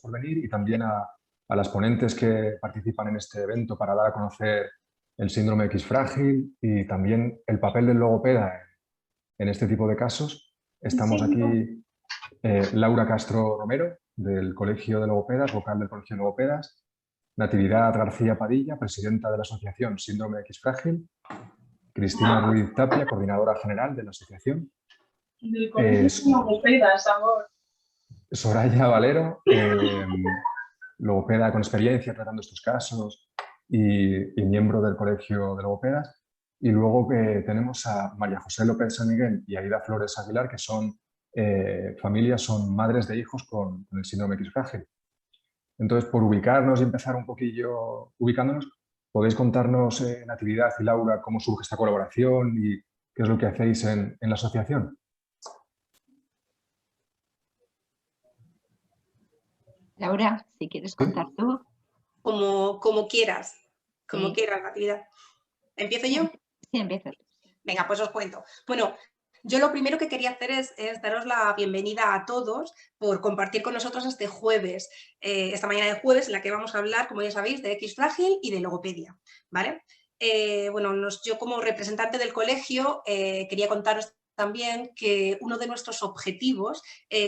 por venir y también a las ponentes que participan en este evento para dar a conocer el síndrome X frágil y también el papel del logopeda en este tipo de casos. Estamos aquí Laura Castro Romero, del Colegio de Logopedas, vocal del Colegio de Logopedas, Natividad García Padilla, presidenta de la Asociación Síndrome X Frágil, Cristina Ruiz Tapia, coordinadora general de la asociación, del Colegio de Logopedas, amor. Soraya Valero, logopeda con experiencia tratando estos casos y miembro del Colegio de Logopedas. Y luego tenemos a María José López San Miguel y Aida Flores Aguilar, que son familias, son madres de hijos con el síndrome X frágil. Entonces, por ubicarnos y empezar un poquillo ubicándonos, ¿podéis contarnos, Natividad y Laura, cómo surge esta colaboración y qué es lo que hacéis en la asociación? Laura, si quieres contar tú. Como quieras, Sí. Natividad. ¿Empiezo yo? Sí, empieza. Venga, pues os cuento. Bueno, yo lo primero que quería hacer es daros la bienvenida a todos por compartir con nosotros este jueves, esta mañana de jueves, en la que vamos a hablar, como ya sabéis, de X frágil y de logopedia, ¿vale? Bueno, yo como representante del colegio quería contaros también que uno de nuestros objetivos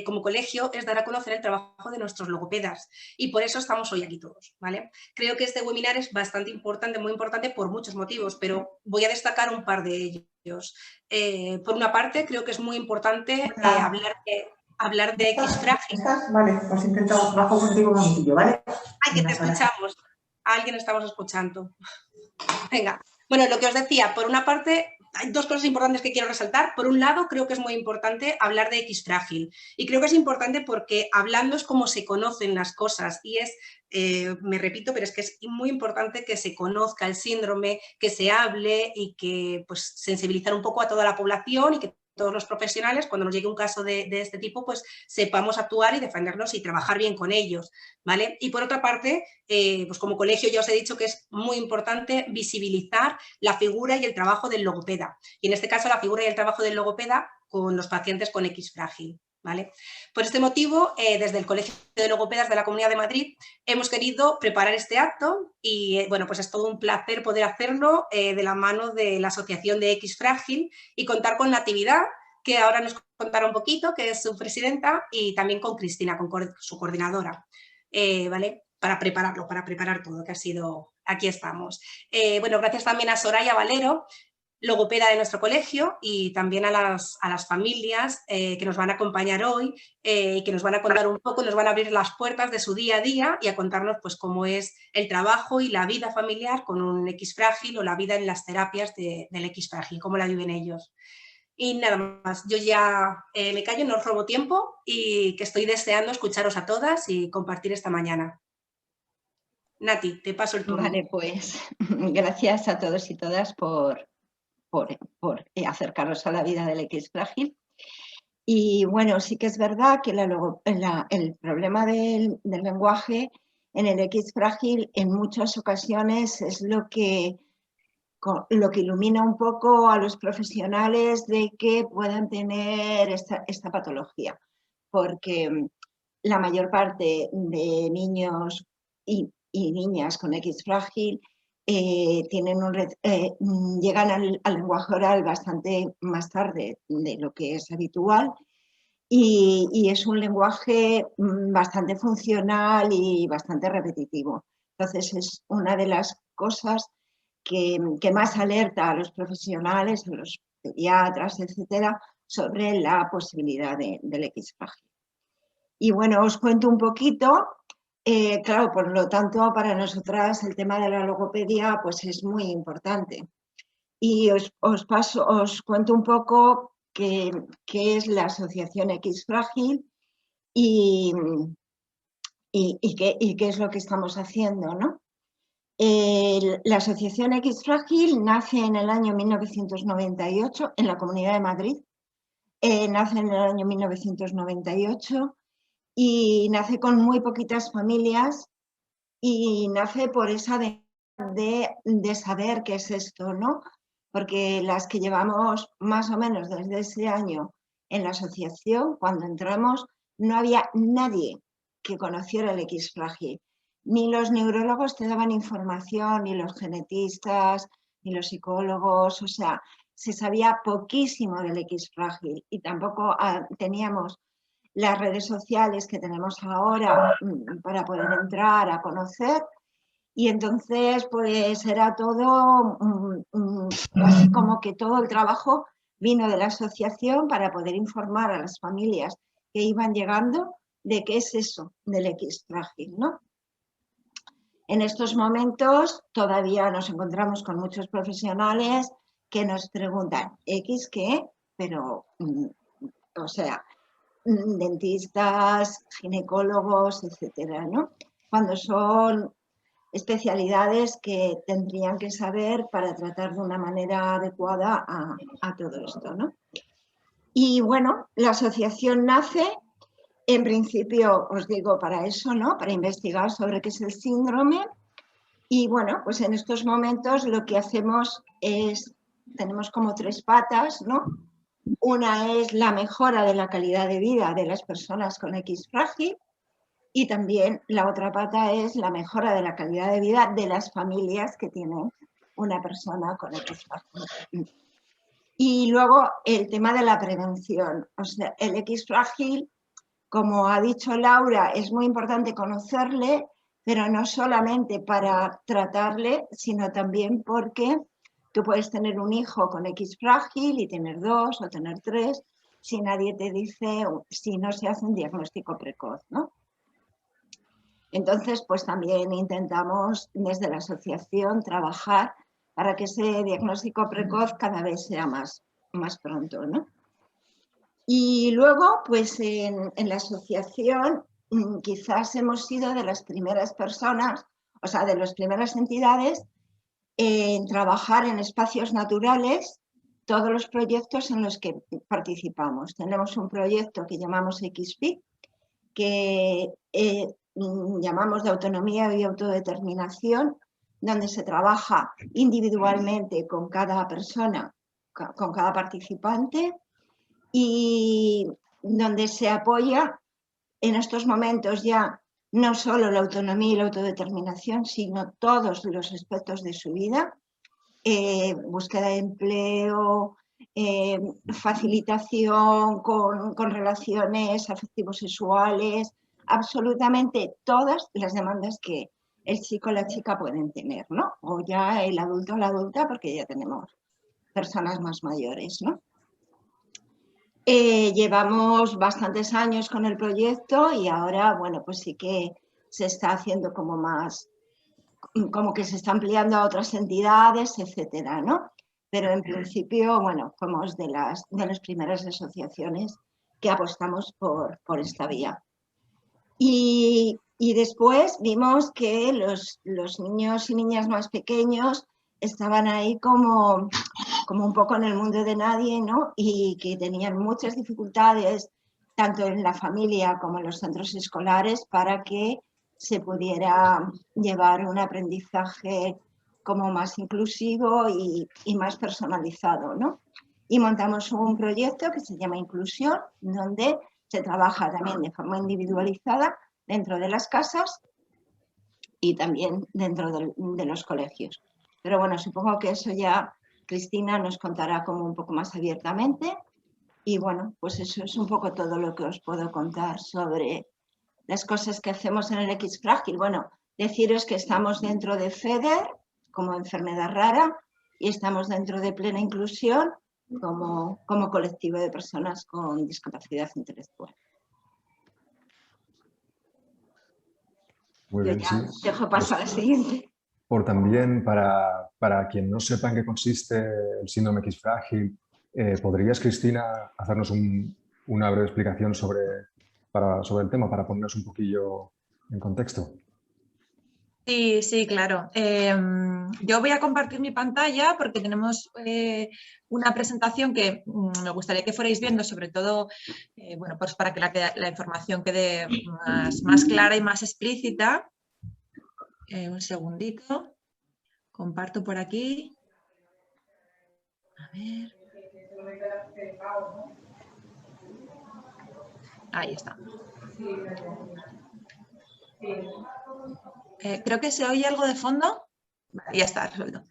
como colegio es dar a conocer el trabajo de nuestros logopedas y por eso estamos hoy aquí todos, ¿vale? Creo que este webinar es bastante importante, muy importante por muchos motivos, pero voy a destacar un par de ellos. Por una parte, creo que es muy importante hablar de X frágil. Vale, pues intento bajo contigo un momentillo, ¿vale? Ay, que te escuchamos. A alguien estamos escuchando. Venga. Bueno, lo que os decía, por una parte, hay dos cosas importantes que quiero resaltar. Por un lado, creo que es muy importante hablar de X frágil. Y creo que es importante porque hablando es como se conocen las cosas. Y es, me repito, pero es que es muy importante que se conozca el síndrome, que se hable y que pues sensibilizar un poco a toda la población y que todos los profesionales, cuando nos llegue un caso de este tipo, pues sepamos actuar y defendernos y trabajar bien con ellos, ¿vale? Y por otra parte, pues como colegio ya os he dicho que es muy importante visibilizar la figura y el trabajo del logopeda. Y en este caso la figura y el trabajo del logopeda con los pacientes con X frágil, ¿vale? Por este motivo, desde el Colegio de Logopedas de la Comunidad de Madrid hemos querido preparar este acto y, bueno, pues es todo un placer poder hacerlo de la mano de la Asociación de X frágil y contar con Natividad, que ahora nos contará un poquito, que es su presidenta, y también con Cristina, con su coordinadora, ¿vale? Para prepararlo, para preparar todo, que ha sido... Aquí estamos. Bueno, gracias también a Soraya Valero, logopeda de nuestro colegio, y también a las familias que nos van a acompañar hoy y que nos van a contar un poco, nos van a abrir las puertas de su día a día y a contarnos pues cómo es el trabajo y la vida familiar con un X frágil o la vida en las terapias del X frágil, cómo la viven ellos. Y nada más, yo ya me callo, no os robo tiempo y que estoy deseando escucharos a todas y compartir esta mañana. Nati, te paso el turno. Vale, pues gracias a todos y todas por acercaros a la vida del X frágil. Y bueno, sí que es verdad que el problema del lenguaje en el X frágil en muchas ocasiones es lo que ilumina un poco a los profesionales de que puedan tener esta patología, porque la mayor parte de niños y niñas con X frágil llegan al lenguaje oral bastante más tarde de lo que es habitual y es un lenguaje bastante funcional y bastante repetitivo. Entonces es una de las cosas que más alerta a los profesionales, a los pediatras, etcétera, sobre la posibilidad del X frágil. Y bueno, os cuento un poquito. Claro, por lo tanto, para nosotras el tema de la logopedia pues es muy importante. Y os cuento un poco qué es la Asociación X Frágil y qué es lo que estamos haciendo, ¿no? La Asociación X Frágil nace en el año 1998 en la Comunidad de Madrid. Nace en el año 1998 y nace con muy poquitas familias y nace por esa de saber qué es esto, ¿no? Porque las que llevamos más o menos desde ese año en la asociación, cuando entramos, no había nadie que conociera el X frágil. Ni los neurólogos te daban información, ni los genetistas, ni los psicólogos, o sea, se sabía poquísimo del X frágil y tampoco teníamos las redes sociales que tenemos ahora para poder entrar a conocer. Y entonces, pues era todo, así como que todo el trabajo vino de la asociación para poder informar a las familias que iban llegando de qué es eso del X frágil, ¿no? En estos momentos todavía nos encontramos con muchos profesionales que nos preguntan, ¿X qué? Pero, o sea, dentistas, ginecólogos, etcétera, ¿no? Cuando son especialidades que tendrían que saber para tratar de una manera adecuada a todo esto, ¿no? Y bueno, la asociación nace, en principio, os digo, para eso, ¿no? Para investigar sobre qué es el síndrome. Y bueno, pues en estos momentos lo que hacemos es, tenemos como 3 patas, ¿no? Una es la mejora de la calidad de vida de las personas con X frágil. Y también la otra pata es la mejora de la calidad de vida de las familias que tienen una persona con X frágil. Y luego el tema de la prevención. O sea, el X frágil, como ha dicho Laura, es muy importante conocerle, pero no solamente para tratarle, sino también porque tú puedes tener un hijo con X frágil y tener 2 o tener 3 si nadie te dice, si no se hace un diagnóstico precoz, ¿no? Entonces, pues también intentamos desde la asociación trabajar para que ese diagnóstico precoz cada vez sea más pronto, ¿no? Y luego, pues en la asociación quizás hemos sido de las primeras personas, o sea, de las primeras entidades en trabajar en espacios naturales todos los proyectos en los que participamos. Tenemos un proyecto que llamamos XFIC, que llamamos de autonomía y autodeterminación, donde se trabaja individualmente con cada persona, con cada participante, y donde se apoya en estos momentos ya no solo la autonomía y la autodeterminación, sino todos los aspectos de su vida, búsqueda de empleo, facilitación con relaciones afectivo-sexuales, absolutamente todas las demandas que el chico o la chica pueden tener, ¿no? O ya el adulto o la adulta, porque ya tenemos personas más mayores, ¿no? Llevamos bastantes años con el proyecto y ahora, bueno, pues sí que se está haciendo como más, como que se está ampliando a otras entidades, etcétera, ¿no? Pero en principio, bueno, fuimos de las primeras asociaciones que apostamos por esta vía. Y después vimos que los niños y niñas más pequeños estaban ahí como un poco en el mundo de nadie, ¿no? Y que tenían muchas dificultades, tanto en la familia como en los centros escolares, para que se pudiera llevar un aprendizaje como más inclusivo y más personalizado, ¿no? Y montamos un proyecto que se llama Inclusión, donde se trabaja también de forma individualizada dentro de las casas y también dentro de los colegios. Pero bueno, supongo que eso ya Cristina nos contará como un poco más abiertamente. Y bueno, pues eso es un poco todo lo que os puedo contar sobre las cosas que hacemos en el X frágil. Bueno, deciros que estamos dentro de FEDER como enfermedad rara y estamos dentro de Plena Inclusión como colectivo de personas con discapacidad intelectual. Muy bien, Yo ya sí. dejo paso a la siguiente. Por también, para quien no sepa en qué consiste el síndrome X frágil, ¿podrías, Cristina, hacernos una breve explicación sobre el tema para ponernos un poquillo en contexto? Sí, sí, claro. Yo voy a compartir mi pantalla porque tenemos una presentación que me gustaría que fuerais viendo, sobre todo, bueno, pues para que la información quede más clara y más explícita. Un segundito. Comparto por aquí. A ver. Ahí está. Creo que se oye algo de fondo. Vale, ya está resuelto.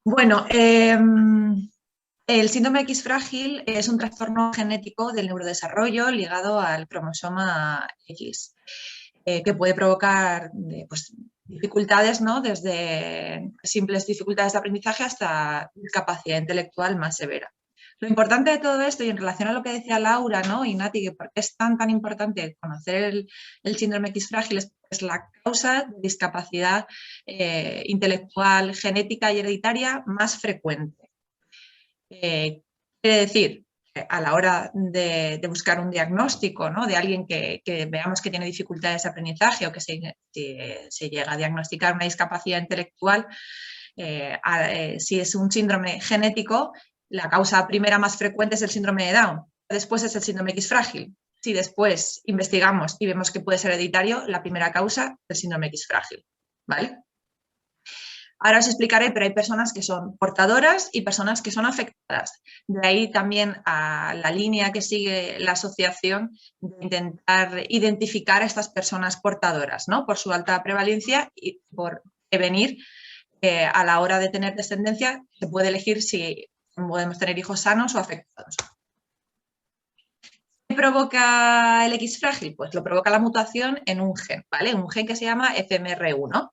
Bueno, el síndrome X frágil es un trastorno genético del neurodesarrollo ligado al cromosoma X, que puede provocar pues, dificultades, ¿no? Desde simples dificultades de aprendizaje hasta discapacidad intelectual más severa. Lo importante de todo esto, y en relación a lo que decía Laura, ¿no? Y Nati, que por qué es tan importante conocer el síndrome X frágil, es la causa de discapacidad intelectual, genética y hereditaria más frecuente. Quiere decir, a la hora de buscar un diagnóstico, ¿no? De alguien que veamos que tiene dificultades de aprendizaje o que se llega a diagnosticar una discapacidad intelectual, si es un síndrome genético, la causa primera más frecuente es el síndrome de Down, después es el síndrome X frágil. Si después investigamos y vemos que puede ser hereditario, la primera causa es el síndrome X frágil, ¿vale? Ahora os explicaré, pero hay personas que son portadoras y personas que son afectadas. De ahí también a la línea que sigue la asociación de intentar identificar a estas personas portadoras, ¿no? Por su alta prevalencia y por prevenir a la hora de tener descendencia, se puede elegir si podemos tener hijos sanos o afectados. ¿Qué provoca el X frágil? Pues lo provoca la mutación en un gen, ¿vale? Un gen que se llama FMR1.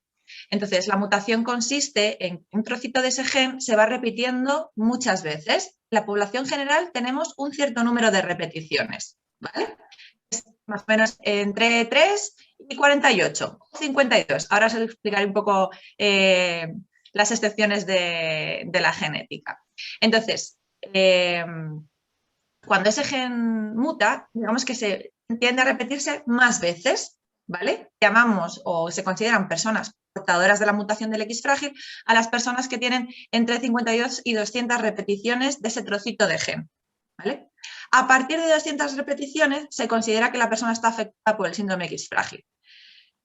Entonces, la mutación consiste en que un trocito de ese gen se va repitiendo muchas veces. En la población general tenemos un cierto número de repeticiones, ¿vale? Es más o menos entre 3 y 48, 52. Ahora os explicaré un poco las excepciones de la genética. Entonces, cuando ese gen muta, digamos que se tiende a repetirse más veces, ¿vale? Llamamos o se consideran personas portadoras de la mutación del X frágil a las personas que tienen entre 52 y 200 repeticiones de ese trocito de gen, ¿vale? A partir de 200 repeticiones se considera que la persona está afectada por el síndrome X frágil.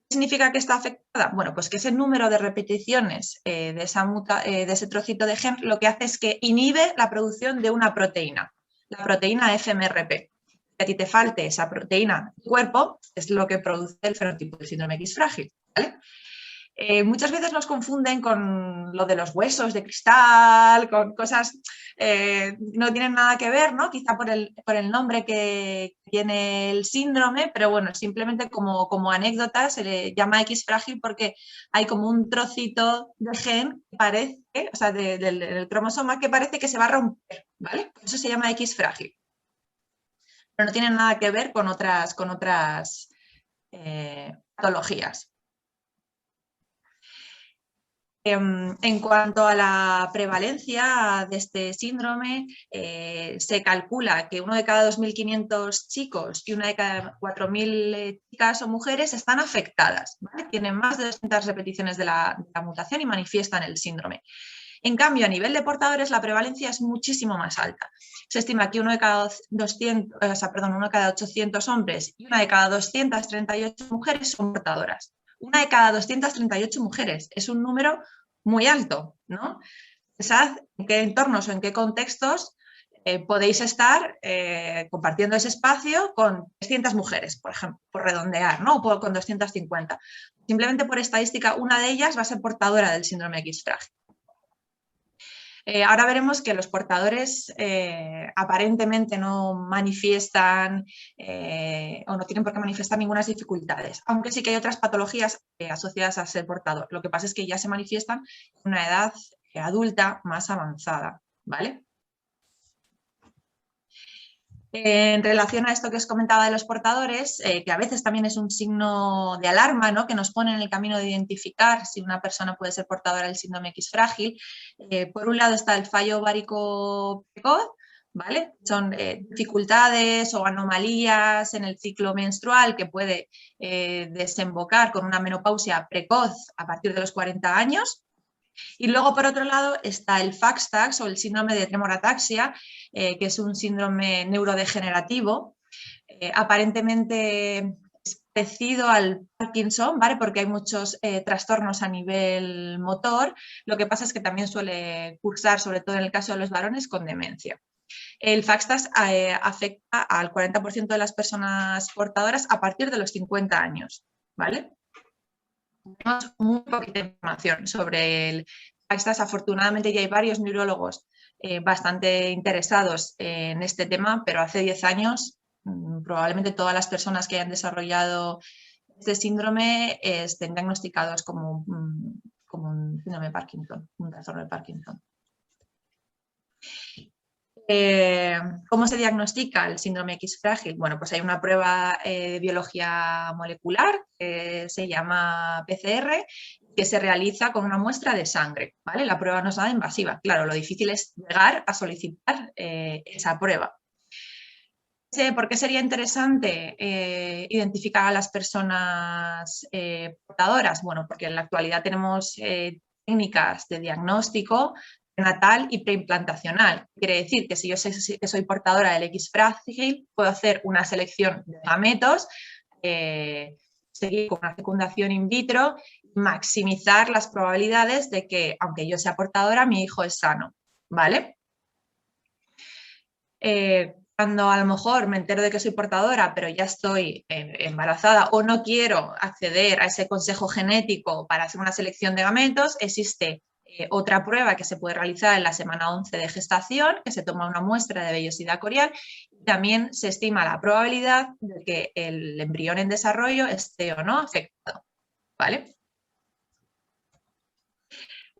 ¿Qué significa que está afectada? Bueno, pues que ese número de repeticiones de ese trocito de gen lo que hace es que inhibe la producción de una proteína, la proteína FMRP. Si a ti te falte esa proteína en tu cuerpo, es lo que produce el fenotipo del síndrome X frágil, ¿vale? Muchas veces nos confunden con lo de los huesos de cristal, con cosas no tienen nada que ver, ¿no? Quizá por el nombre que tiene el síndrome, pero bueno, simplemente como anécdota se le llama X frágil porque hay como un trocito de gen que parece, o sea, del cromosoma que parece que se va a romper, ¿vale? Por eso se llama X frágil. Pero no tiene nada que ver con otras patologías. En cuanto a la prevalencia de este síndrome, se calcula que uno de cada 2.500 chicos y una de cada 4.000 chicas o mujeres están afectadas, ¿vale? Tienen más de 200 repeticiones de la mutación y manifiestan el síndrome. En cambio, a nivel de portadores, la prevalencia es muchísimo más alta. Se estima que uno de cada 800 hombres y una de cada 238 mujeres son portadoras. Una de cada 238 mujeres. Es un número muy alto, ¿no? Pensad en qué entornos o en qué contextos podéis estar compartiendo ese espacio con 300 mujeres, por ejemplo, por redondear, ¿no? O con 250. Simplemente por estadística, una de ellas va a ser portadora del síndrome X frágil. Ahora veremos que los portadores aparentemente no manifiestan o no tienen por qué manifestar ninguna dificultades, aunque sí que hay otras patologías asociadas a ser portador. Lo que pasa es que ya se manifiestan en una edad adulta más avanzada, ¿vale? En relación a esto que os comentaba de los portadores, que a veces también es un signo de alarma, ¿no? Que nos pone en el camino de identificar si una persona puede ser portadora del síndrome X frágil. Por un lado está el fallo ovárico precoz, ¿vale? Son dificultades o anomalías en el ciclo menstrual que puede desembocar con una menopausia precoz a partir de los 40 años. Y luego, por otro lado, está el FAXTAX o el síndrome de tremor-ataxia, que es un síndrome neurodegenerativo, aparentemente es parecido al Parkinson, ¿vale? Porque hay muchos trastornos a nivel motor. Lo que pasa es que también suele cursar, sobre todo en el caso de los varones, con demencia. El FAXTAX afecta al 40% de las personas portadoras a partir de los 50 años. ¿vale? Tenemos muy poquita información sobre estas. Afortunadamente ya hay varios neurólogos bastante interesados en este tema, pero hace 10 años probablemente todas las personas que hayan desarrollado este síndrome estén diagnosticados como un síndrome de Parkinson, un trastorno de Parkinson. ¿Cómo se diagnostica el síndrome X frágil? Bueno, pues hay una prueba de biología molecular que se llama PCR, que se realiza con una muestra de sangre, ¿vale? La prueba no es nada invasiva. Claro, lo difícil es llegar a solicitar esa prueba. ¿Por qué sería interesante identificar a las personas portadoras? Bueno, porque en la actualidad tenemos técnicas de diagnóstico prenatal y preimplantacional. Quiere decir que si yo sé que soy portadora del X frágil, puedo hacer una selección de gametos, seguir con una fecundación in vitro, maximizar las probabilidades de que, aunque yo sea portadora, mi hijo es sano, ¿vale? Cuando a lo mejor me entero de que soy portadora, pero ya estoy embarazada o no quiero acceder a ese consejo genético para hacer una selección de gametos, existe otra prueba que se puede realizar en la semana 11 de gestación, que se toma una muestra de vellosidad corial y también se estima la probabilidad de que el embrión en desarrollo esté o no afectado, ¿vale?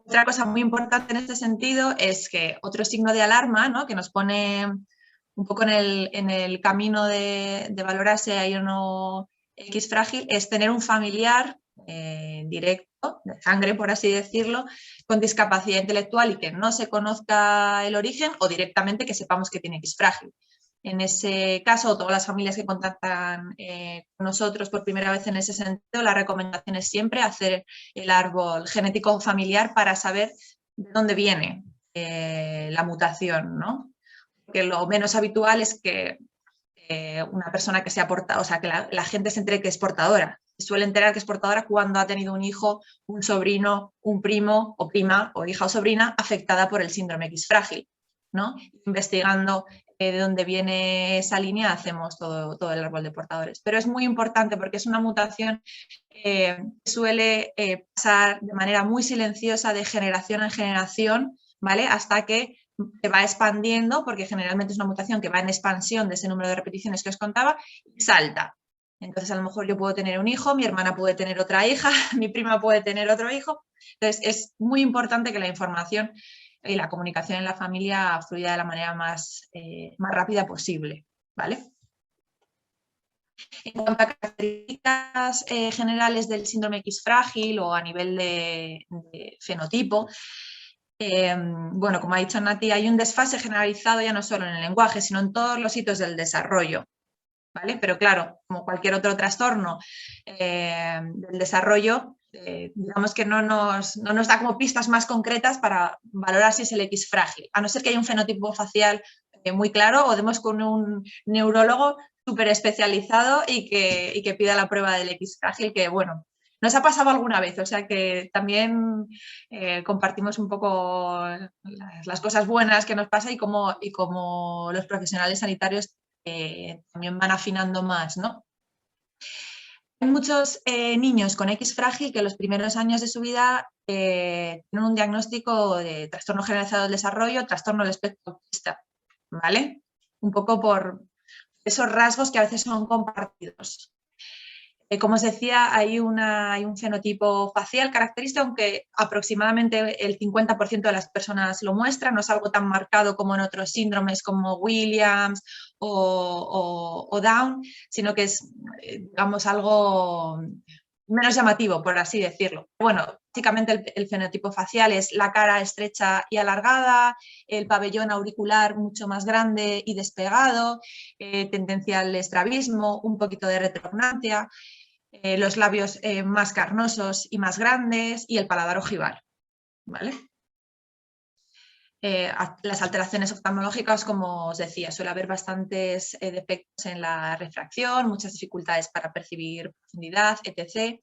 Otra cosa muy importante en este sentido es que otro signo de alarma, ¿no?, que nos pone un poco en el camino de valorar si hay o no X frágil, es tener un familiar directo, de sangre por así decirlo, con discapacidad intelectual y que no se conozca el origen o directamente que sepamos que tiene X frágil. En ese caso, todas las familias que contactan con nosotros por primera vez en ese sentido, la recomendación es siempre hacer el árbol genético familiar para saber de dónde viene la mutación, ¿no? Porque lo menos habitual es que una persona que sea portadora, o sea, que la gente se entere que es portadora. Se suele enterar que es portadora cuando ha tenido un hijo, un sobrino, un primo o prima o hija o sobrina afectada por el síndrome X frágil, ¿no? Investigando de dónde viene esa línea hacemos todo el árbol de portadores. Pero es muy importante porque es una mutación que suele pasar de manera muy silenciosa de generación en generación, ¿vale? Hasta que se va expandiendo, porque generalmente es una mutación que va en expansión de ese número de repeticiones que os contaba, y salta. Entonces, a lo mejor yo puedo tener un hijo, mi hermana puede tener otra hija, mi prima puede tener otro hijo. Entonces, es muy importante que la información y la comunicación en la familia fluya de la manera más rápida posible, ¿vale? En cuanto a características generales del síndrome X frágil o a nivel de fenotipo, bueno, como ha dicho Nati, hay un desfase generalizado ya no solo en el lenguaje, sino en todos los hitos del desarrollo, ¿vale? Pero claro, como cualquier otro trastorno del desarrollo, digamos que no nos da como pistas más concretas para valorar si es el X frágil, a no ser que haya un fenotipo facial muy claro o demos con un neurólogo súper especializado y que pida la prueba del X frágil, que bueno, nos ha pasado alguna vez, o sea que también compartimos un poco las cosas buenas que nos pasa y cómo los profesionales sanitarios también van afinando más, ¿no? Hay muchos niños con X frágil que en los primeros años de su vida tienen un diagnóstico de trastorno generalizado del desarrollo, trastorno del espectro autista, ¿vale? Un poco por esos rasgos que a veces son compartidos. Como os decía, hay un fenotipo facial característico, aunque aproximadamente el 50% de las personas lo muestran, no es algo tan marcado como en otros síndromes como Williams o Down, sino que es, digamos, algo menos llamativo, por así decirlo. Bueno, básicamente el fenotipo facial es la cara estrecha y alargada, el pabellón auricular mucho más grande y despegado, tendencia al estrabismo, un poquito de retrognatia, los labios más carnosos y más grandes y el paladar ojival, ¿vale? Las alteraciones oftalmológicas, como os decía, suele haber bastantes defectos en la refracción, muchas dificultades para percibir profundidad, etc.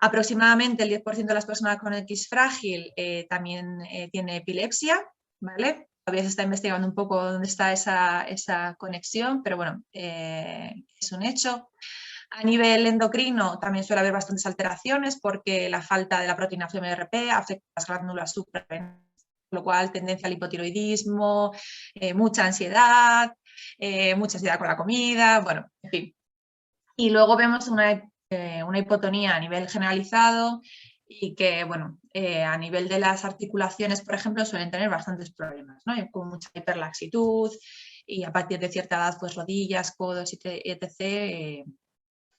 Aproximadamente el 10% de las personas con X frágil también tiene epilepsia, ¿vale? Todavía se está investigando un poco dónde está esa conexión, pero bueno, es un hecho. A nivel endocrino también suele haber bastantes alteraciones porque la falta de la proteína FMRP afecta a las glándulas suprarrenales, con lo cual tendencia al hipotiroidismo, mucha ansiedad con la comida, bueno, en fin. Y luego vemos una hipotonía a nivel generalizado y que, bueno, a nivel de las articulaciones, por ejemplo, suelen tener bastantes problemas, ¿no? Con mucha hiperlaxitud y a partir de cierta edad, pues rodillas, codos, etc.,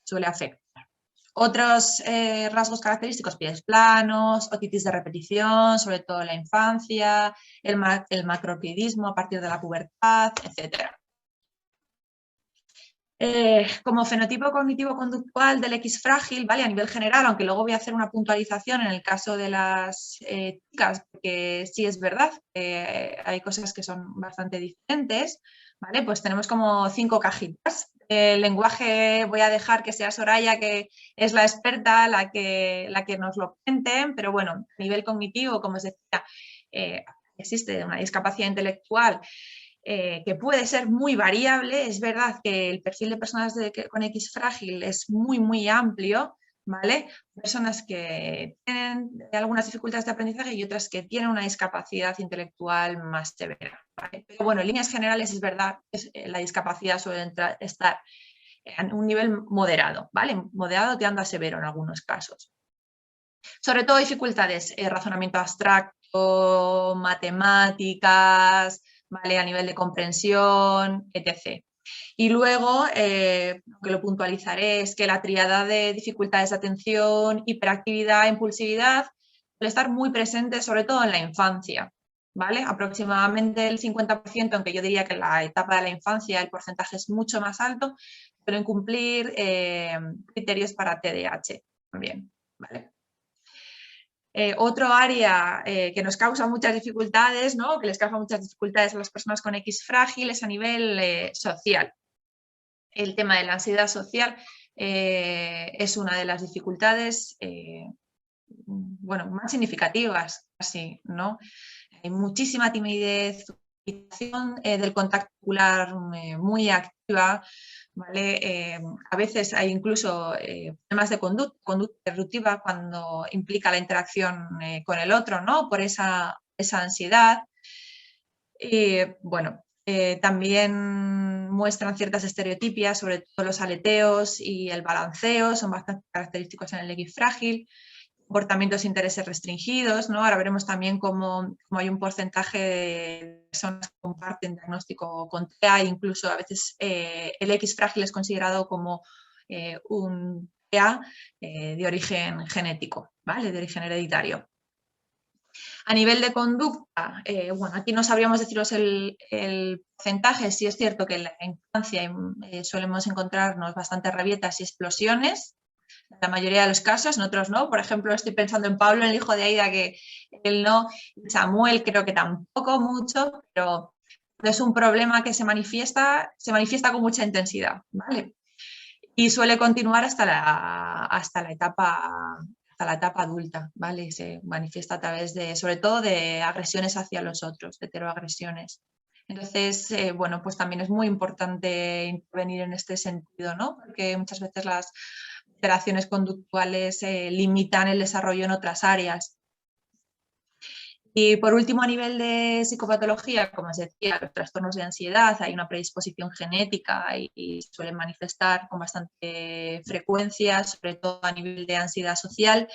suele afectar. Otros rasgos característicos, pies planos, otitis de repetición, sobre todo en la infancia, el macroorquidismo a partir de la pubertad, etc. Como fenotipo cognitivo-conductual del X frágil, ¿vale? A nivel general, aunque luego voy a hacer una puntualización en el caso de las chicas, porque sí es verdad, hay cosas que son bastante diferentes, ¿vale? Pues tenemos como 5 cajitas. El lenguaje voy a dejar que sea Soraya, que es la experta, la que nos lo cuenten, pero bueno, a nivel cognitivo, como os decía, existe una discapacidad intelectual que puede ser muy variable. Es verdad que el perfil de personas con X frágil es muy, muy amplio, ¿vale? Personas que tienen algunas dificultades de aprendizaje y otras que tienen una discapacidad intelectual más severa, ¿vale? Pero bueno, en líneas generales es verdad que la discapacidad suele estar en un nivel moderado, ¿vale? Moderado tirando a severo en algunos casos. Sobre todo dificultades, razonamiento abstracto, matemáticas, ¿vale? A nivel de comprensión, etc. Y luego, lo que lo puntualizaré es que la tríada de dificultades de atención, hiperactividad, impulsividad suele estar muy presente, sobre todo en la infancia, ¿vale? Aproximadamente el 50%, aunque yo diría que en la etapa de la infancia el porcentaje es mucho más alto, suelen cumplir criterios para TDAH también, ¿vale? Otro área que nos causa muchas dificultades, ¿no? Que les causa muchas dificultades a las personas con X frágil es a nivel social. El tema de la ansiedad social es una de las dificultades bueno, más significativas, casi, ¿no? Hay muchísima timidez, del contacto ocular muy activa, ¿vale? A veces hay incluso problemas de conducta disruptiva cuando implica la interacción con el otro, ¿no? Por esa ansiedad. Y bueno, también muestran ciertas estereotipias, sobre todo los aleteos y el balanceo, son bastante característicos en el X frágil. Comportamientos e intereses restringidos, ¿no? Ahora veremos también cómo hay un porcentaje de personas que comparten diagnóstico con TEA, incluso a veces el X frágil es considerado como un TEA de origen genético, ¿vale? De origen hereditario. A nivel de conducta, bueno, aquí no sabríamos deciros el porcentaje. Sí es cierto que en la infancia solemos encontrarnos bastantes rabietas y explosiones, en la mayoría de los casos, en otros no. Por ejemplo, estoy pensando en Pablo, el hijo de Aida, que él no. Samuel creo que tampoco mucho, pero es un problema que se manifiesta con mucha intensidad, ¿vale? Y suele continuar hasta la etapa adulta, ¿vale? Se manifiesta a través sobre todo de agresiones hacia los otros, de heteroagresiones. Entonces, bueno, pues también es muy importante intervenir en este sentido, ¿no? Porque muchas veces las alteraciones conductuales limitan el desarrollo en otras áreas. Y por último, a nivel de psicopatología, como os decía, los trastornos de ansiedad, hay una predisposición genética y suelen manifestar con bastante frecuencia, sobre todo a nivel de ansiedad social,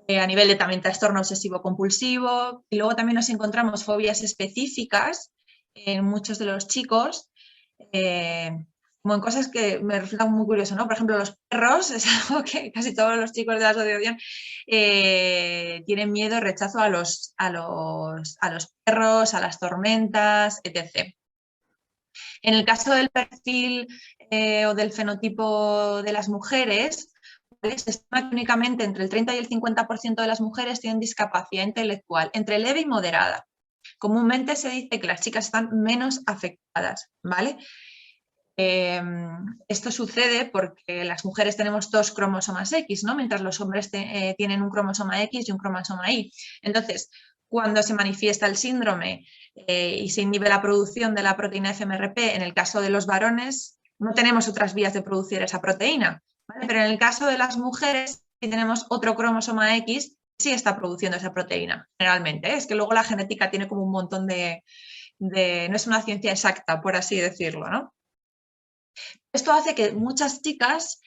a nivel de también trastorno obsesivo-compulsivo. Y luego también nos encontramos fobias específicas en muchos de los chicos, como en cosas que me resultan muy curioso, ¿no? Por ejemplo, los perros, es algo que casi todos los chicos de la asociación tienen miedo, rechazo a los perros, a las tormentas, etc. En el caso del perfil o del fenotipo de las mujeres, ¿vale? Se estima que únicamente entre el 30 y el 50% de las mujeres tienen discapacidad intelectual, entre leve y moderada. Comúnmente se dice que las chicas están menos afectadas, ¿vale? Esto sucede porque las mujeres tenemos 2 cromosomas X, ¿no? Mientras los hombres tienen un cromosoma X y un cromosoma Y. Entonces, cuando se manifiesta el síndrome y se inhibe la producción de la proteína FMRP, en el caso de los varones, no tenemos otras vías de producir esa proteína, ¿vale? Pero en el caso de las mujeres, si tenemos otro cromosoma X, sí está produciendo esa proteína, generalmente, ¿eh? Es que luego la genética tiene como un montón no es una ciencia exacta, por así decirlo, ¿no? Esto hace que muchas chicas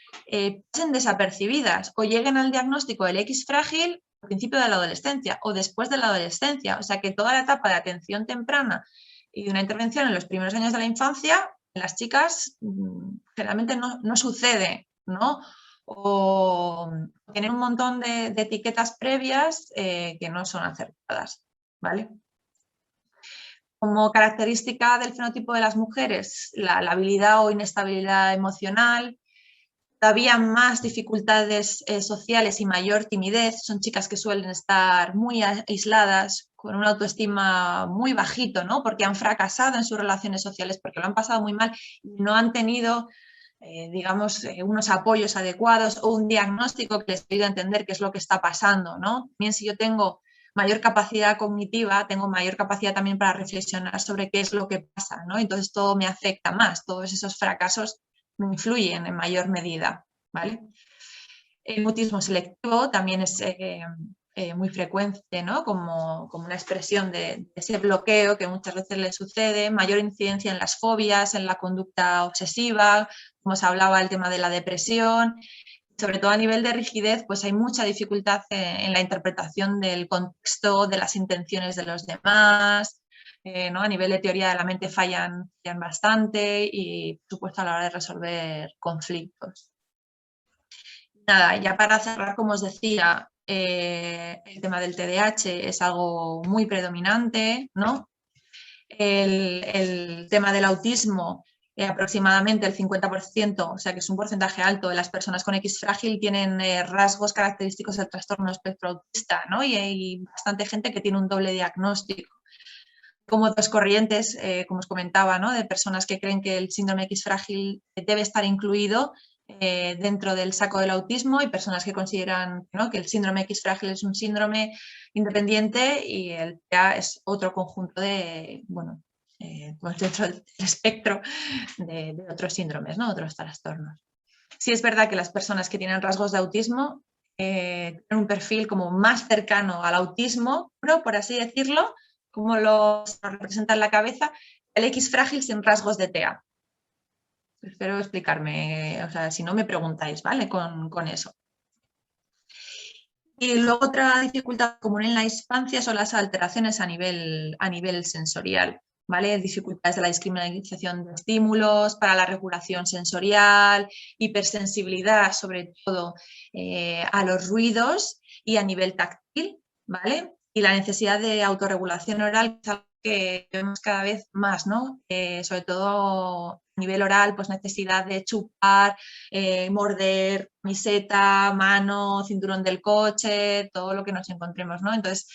pasen desapercibidas o lleguen al diagnóstico del X frágil al principio de la adolescencia o después de la adolescencia. O sea que toda la etapa de atención temprana y de una intervención en los primeros años de la infancia, en las chicas generalmente no sucede, ¿no? O tienen un montón de etiquetas previas que no son acertadas, ¿vale? Como característica del fenotipo de las mujeres, la habilidad o inestabilidad emocional, todavía más dificultades sociales y mayor timidez. Son chicas que suelen estar muy aisladas, con una autoestima muy bajito, ¿no? Porque han fracasado en sus relaciones sociales, porque lo han pasado muy mal y no han tenido, digamos, unos apoyos adecuados o un diagnóstico que les ayude a entender qué es lo que está pasando, ¿no? Bien, si yo tengo mayor capacidad cognitiva, tengo mayor capacidad también para reflexionar sobre qué es lo que pasa, ¿no? Entonces todo me afecta más, todos esos fracasos me influyen en mayor medida, ¿vale? El mutismo selectivo también es muy frecuente, ¿no? Como una expresión de ese bloqueo que muchas veces le sucede, mayor incidencia en las fobias, en la conducta obsesiva, como se hablaba el tema de la depresión. Sobre todo a nivel de rigidez, pues hay mucha dificultad en la interpretación del contexto, de las intenciones de los demás, ¿no? A nivel de teoría de la mente fallan bastante y, por supuesto, a la hora de resolver conflictos. Nada, ya para cerrar, como os decía, el tema del TDAH es algo muy predominante, ¿no? El tema del autismo, aproximadamente el 50%, o sea que es un porcentaje alto de las personas con X frágil tienen rasgos característicos del trastorno espectro autista, ¿no? Y hay bastante gente que tiene un doble diagnóstico. Como dos corrientes, como os comentaba, ¿no? De personas que creen que el síndrome X frágil debe estar incluido dentro del saco del autismo y personas que consideran, ¿no?, que el síndrome X frágil es un síndrome independiente y el TEA es otro conjunto de, bueno, pues dentro del espectro de otros síndromes, ¿no?, otros trastornos. Sí es verdad que las personas que tienen rasgos de autismo tienen un perfil como más cercano al autismo, pero por así decirlo, como lo representa en la cabeza, el X frágil sin rasgos de TEA. Espero explicarme, o sea, si no me preguntáis, ¿vale? Con eso. Y luego otra dificultad común en la infancia son las alteraciones a nivel sensorial, ¿vale? Dificultades de la discriminación de estímulos, para la regulación sensorial, hipersensibilidad sobre todo a los ruidos y a nivel táctil, ¿vale? Y la necesidad de autorregulación oral, que vemos cada vez más, ¿no? Sobre todo a nivel oral, pues necesidad de chupar, morder, camiseta, mano, cinturón del coche, todo lo que nos encontremos, ¿no? Entonces,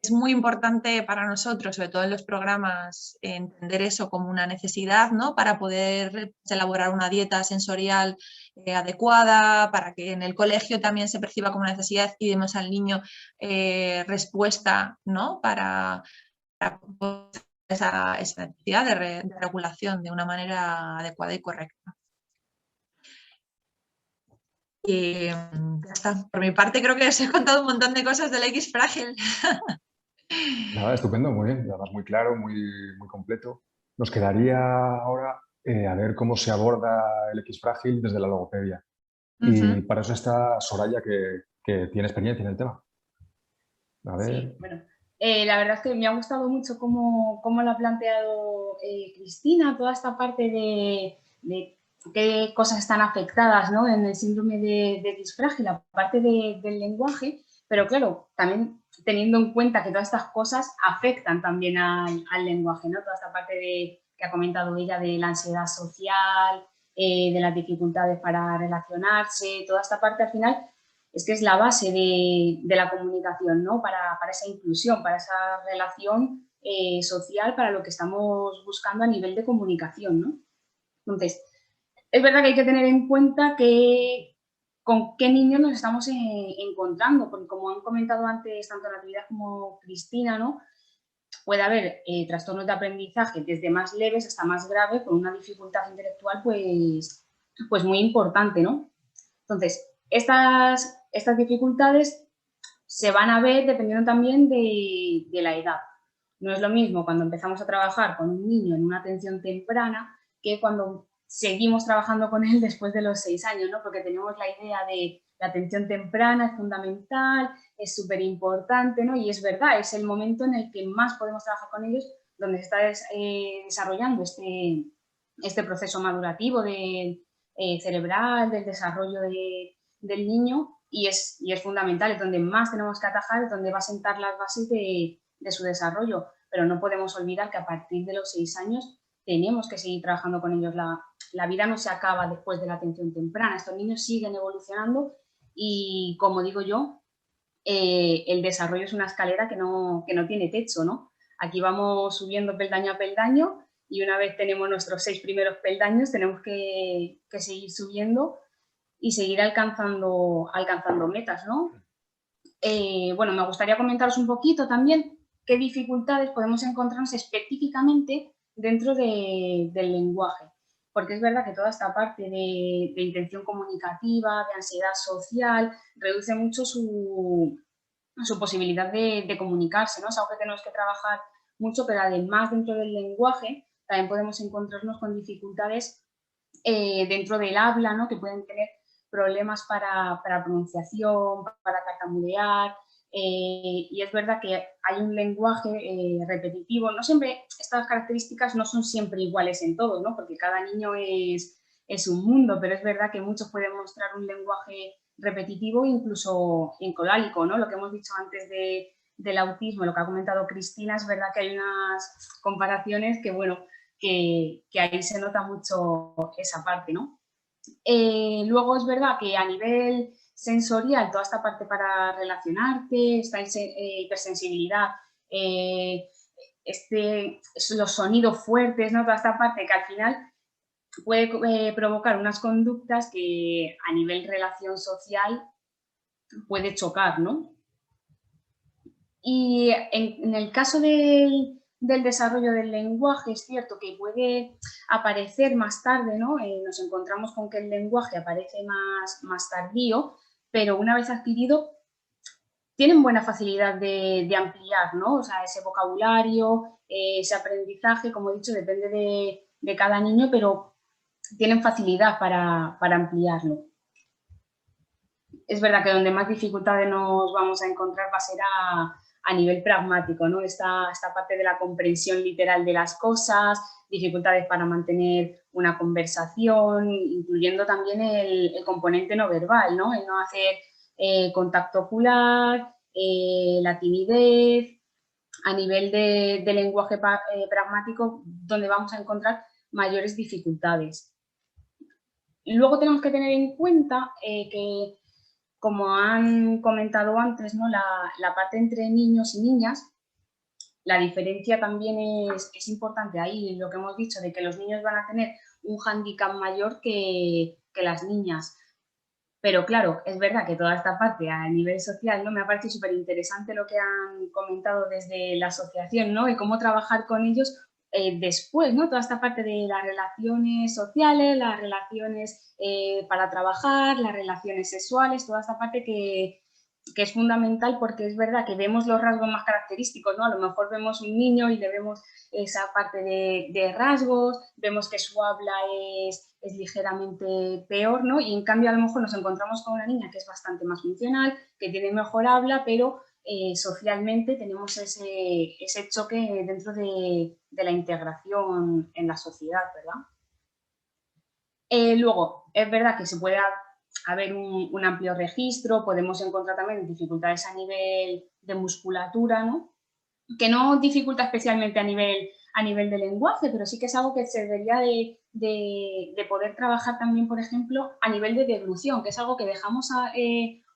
es muy importante para nosotros, sobre todo en los programas, entender eso como una necesidad, ¿no? Para poder elaborar una dieta sensorial adecuada, para que en el colegio también se perciba como una necesidad y demos al niño respuesta, ¿no? Para esa necesidad de regulación de una manera adecuada y correcta. Y ya está. Por mi parte creo que os he contado un montón de cosas del X frágil. Nada, estupendo, muy bien, además muy claro, muy completo. Nos quedaría ahora a ver cómo se aborda el X frágil desde la logopedia. Y para eso está Soraya, que tiene experiencia en el tema. A ver. Sí, bueno, la verdad es que me ha gustado mucho cómo lo ha planteado Cristina, toda esta parte de qué cosas están afectadas, ¿no?, en el síndrome de X frágil, aparte del lenguaje, pero claro, también teniendo en cuenta que todas estas cosas afectan también al lenguaje, ¿no? Toda esta parte que ha comentado ella de la ansiedad social, de las dificultades para relacionarse, toda esta parte al final es que es la base de la comunicación, ¿no? Para esa inclusión, para esa relación social, para lo que estamos buscando a nivel de comunicación, ¿no? Entonces, es verdad que hay que tener en cuenta con qué niños nos estamos encontrando, porque como han comentado antes tanto Natividad como Cristina, ¿no?, puede haber trastornos de aprendizaje desde más leves hasta más graves con una dificultad intelectual pues muy importante, ¿no? Entonces, estas dificultades se van a ver dependiendo también de la edad. No es lo mismo cuando empezamos a trabajar con un niño en una atención temprana que cuando seguimos trabajando con él después de los 6 años, ¿no? Porque tenemos la idea de la atención temprana es fundamental, es súper importante, ¿no? Y es verdad, es el momento en el que más podemos trabajar con ellos, donde se está desarrollando este proceso madurativo cerebral, del desarrollo del niño, y es fundamental, es donde más tenemos que atajar, es donde va a sentar las bases de su desarrollo, pero no podemos olvidar que a partir de los 6 años tenemos que seguir trabajando con ellos. La vida no se acaba después de la atención temprana, estos niños siguen evolucionando y, como digo yo, el desarrollo es una escalera que no tiene techo, ¿no? Aquí vamos subiendo peldaño a peldaño y una vez tenemos nuestros 6 primeros peldaños tenemos que seguir subiendo y seguir alcanzando metas, ¿no? Bueno, me gustaría comentaros un poquito también qué dificultades podemos encontrarnos específicamente dentro del lenguaje, porque es verdad que toda esta parte de intención comunicativa, de ansiedad social, reduce mucho su posibilidad de comunicarse, ¿no? Es algo que tenemos que trabajar mucho, pero además dentro del lenguaje también podemos encontrarnos con dificultades dentro del habla, ¿no? Que pueden tener problemas para pronunciación, para tartamudear, y es verdad que hay un lenguaje repetitivo. No siempre, estas características no son siempre iguales en todos, ¿no? Porque cada niño es un mundo, pero es verdad que muchos pueden mostrar un lenguaje repetitivo, incluso encodálico, ¿no? Lo que hemos dicho antes del autismo, lo que ha comentado Cristina, es verdad que hay unas comparaciones que, bueno, que ahí se nota mucho esa parte, ¿no? Luego es verdad que a nivel sensorial, toda esta parte para relacionarte, esta hipersensibilidad, los sonidos fuertes, ¿no? Toda esta parte que al final puede provocar unas conductas que a nivel relación social puede chocar, ¿no? Y en el caso del desarrollo del lenguaje, es cierto que puede aparecer más tarde, ¿no? Nos encontramos con que el lenguaje aparece más tardío, pero una vez adquirido tienen buena facilidad de ampliar, ¿no? O sea, ese vocabulario, ese aprendizaje, como he dicho, depende de cada niño, pero tienen facilidad para ampliarlo. Es verdad que donde más dificultades nos vamos a encontrar va a ser a nivel pragmático, ¿no? Esta parte de la comprensión literal de las cosas, dificultades para mantener una conversación, incluyendo también el componente no verbal, ¿no? El no hacer contacto ocular, la timidez, a nivel de lenguaje pragmático, donde vamos a encontrar mayores dificultades. Luego tenemos que tener en cuenta que, como han comentado antes, ¿no? La parte entre niños y niñas, la diferencia también es importante ahí, lo que hemos dicho, de que los niños van a tener un hándicap mayor que las niñas. Pero claro, es verdad que toda esta parte a nivel social, ¿no? Me ha parecido súper interesante lo que han comentado desde la asociación, ¿no? Y cómo trabajar con ellos después, ¿no? Toda esta parte de las relaciones sociales, las relaciones para trabajar, las relaciones sexuales, toda esta parte que es fundamental, porque es verdad que vemos los rasgos más característicos, ¿no? A lo mejor vemos un niño y le vemos esa parte de rasgos, vemos que su habla es ligeramente peor, ¿no? Y en cambio a lo mejor nos encontramos con una niña que es bastante más funcional, que tiene mejor habla, pero socialmente tenemos ese choque dentro de la integración en la sociedad, ¿verdad? Luego, es verdad que se puede haber un amplio registro, podemos encontrar también dificultades a nivel de musculatura, ¿no? Que no dificulta especialmente a nivel de lenguaje, pero sí que es algo que se debería de poder trabajar también, por ejemplo, a nivel de deglución, que es algo que dejamos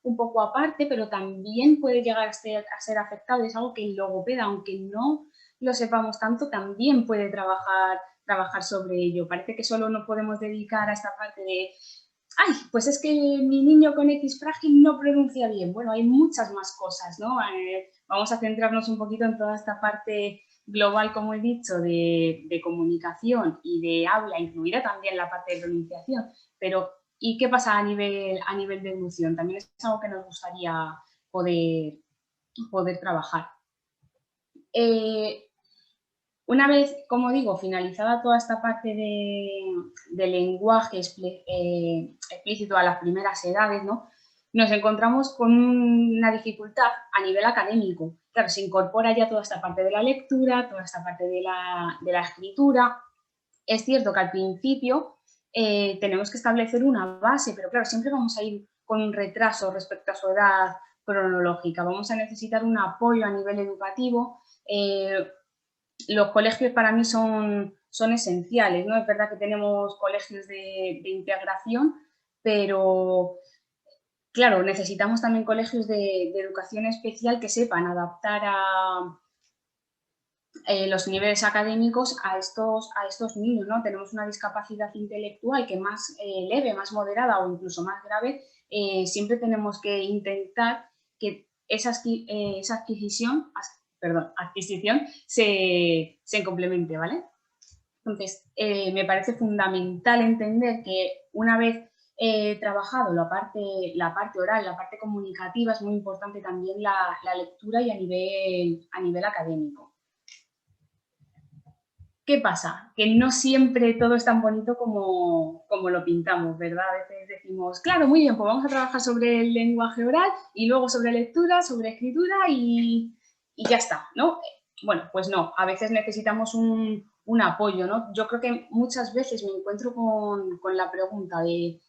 un poco aparte, pero también puede llegar a ser afectado. Es algo que el logopeda, aunque no lo sepamos tanto, también puede trabajar sobre ello. Parece que solo nos podemos dedicar a esta parte ay, pues es que mi niño con X frágil no pronuncia bien. Bueno, hay muchas más cosas, ¿no? Vamos a centrarnos un poquito en toda esta parte global, como he dicho, de comunicación y de habla, incluida también la parte de pronunciación. Pero, ¿y qué pasa a nivel de evolución? También es algo que nos gustaría poder trabajar. Una vez, como digo, finalizada toda esta parte de lenguaje explícito a las primeras edades, ¿no? Nos encontramos con una dificultad a nivel académico. Claro, se incorpora ya toda esta parte de la lectura, toda esta parte de la escritura. Es cierto que al principio tenemos que establecer una base, pero claro, siempre vamos a ir con un retraso respecto a su edad cronológica. Vamos a necesitar un apoyo a nivel educativo. Los colegios para mí son esenciales, ¿no? Es verdad que tenemos colegios de integración, pero claro, necesitamos también colegios de educación especial que sepan adaptar a los niveles académicos a estos niños, ¿no? Tenemos una discapacidad intelectual que más leve, más moderada o incluso más grave, siempre tenemos que intentar que esa adquisición se complemente, ¿vale? Entonces, me parece fundamental entender que una vez trabajado la parte oral, la parte comunicativa, es muy importante también la lectura y a nivel académico. ¿Qué pasa? Que no siempre todo es tan bonito como lo pintamos, ¿verdad? A veces decimos, claro, muy bien, pues vamos a trabajar sobre el lenguaje oral y luego sobre lectura, sobre escritura y ya está, ¿no? Bueno, pues no, a veces necesitamos un apoyo, ¿no? Yo creo que muchas veces me encuentro con la pregunta de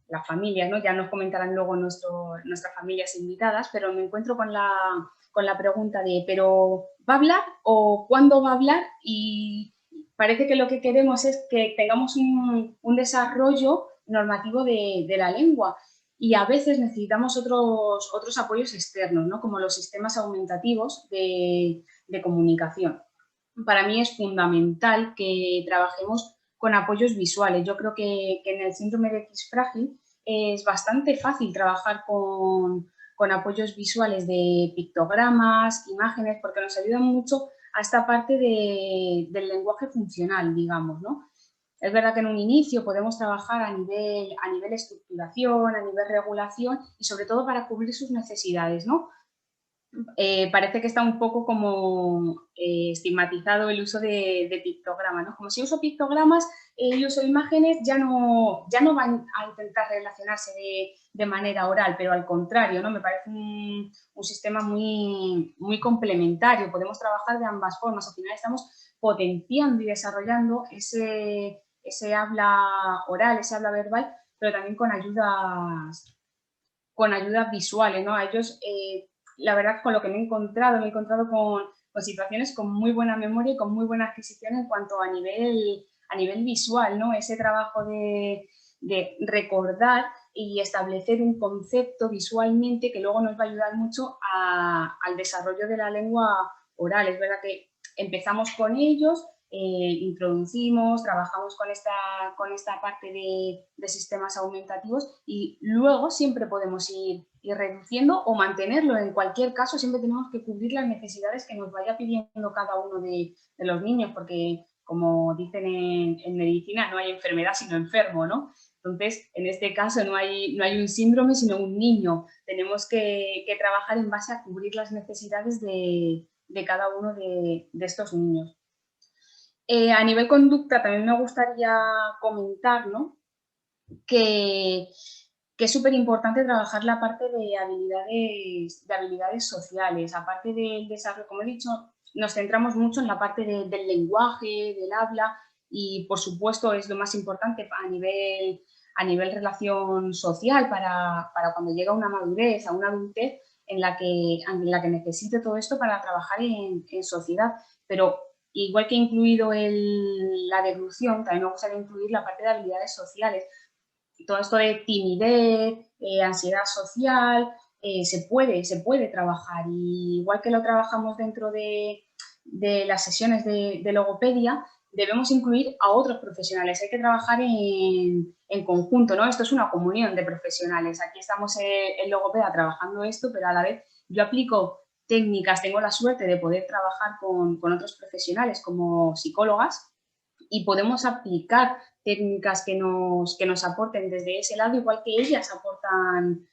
las familias, ¿no? Ya nos comentarán luego nuestras familias invitadas, pero me encuentro con la pregunta de, ¿pero va a hablar o cuándo va a hablar? Y parece que lo que queremos es que tengamos un desarrollo normativo de la lengua y a veces necesitamos otros apoyos externos, ¿no? Como los sistemas aumentativos de comunicación. Para mí es fundamental que trabajemos con apoyos visuales. Yo creo que en el síndrome de X frágil es bastante fácil trabajar con apoyos visuales de pictogramas, imágenes, porque nos ayudan mucho a esta parte del lenguaje funcional, digamos, ¿no? Es verdad que en un inicio podemos trabajar a nivel estructuración, a nivel regulación y sobre todo para cubrir sus necesidades, ¿no? Parece que está un poco como estigmatizado el uso de pictogramas, ¿no? Como si uso pictogramas y uso imágenes, ya no van a intentar relacionarse de manera oral, pero al contrario, ¿no? Me parece un sistema muy, muy complementario, podemos trabajar de ambas formas, al final estamos potenciando y desarrollando ese habla oral, ese habla verbal, pero también con ayudas visuales, ¿no? A ellos la verdad, con lo que me he encontrado con situaciones con muy buena memoria y con muy buena adquisición en cuanto a nivel visual, ¿no? Ese trabajo de recordar y establecer un concepto visualmente que luego nos va a ayudar mucho al desarrollo de la lengua oral. Es verdad que empezamos con ellos, introducimos, trabajamos con esta parte de sistemas aumentativos y luego siempre podemos ir reduciendo o mantenerlo. En cualquier caso, siempre tenemos que cubrir las necesidades que nos vaya pidiendo cada uno de los niños, porque como dicen en medicina, no hay enfermedad sino enfermo, ¿no? Entonces, en este caso no hay un síndrome sino un niño. Tenemos que trabajar en base a cubrir las necesidades de cada uno de estos niños. A nivel conducta también me gustaría comentar, ¿no? que es súper importante trabajar la parte de habilidades sociales. Aparte del desarrollo, como he dicho, nos centramos mucho en la parte del lenguaje, del habla y, por supuesto, es lo más importante a nivel relación social para cuando llega una madurez, a una adultez en la que necesite todo esto para trabajar en sociedad. Pero igual que he incluido la deglución, también me gustaría incluir la parte de habilidades sociales. Todo esto de timidez, ansiedad social, se puede trabajar. Y igual que lo trabajamos dentro de las sesiones de logopedia, debemos incluir a otros profesionales. Hay que trabajar en conjunto, ¿no? Esto es una comunión de profesionales. Aquí estamos el logopeda trabajando esto, pero a la vez yo aplico técnicas, tengo la suerte de poder trabajar con otros profesionales como psicólogas y podemos aplicar técnicas que nos aporten desde ese lado, igual que ellas aportan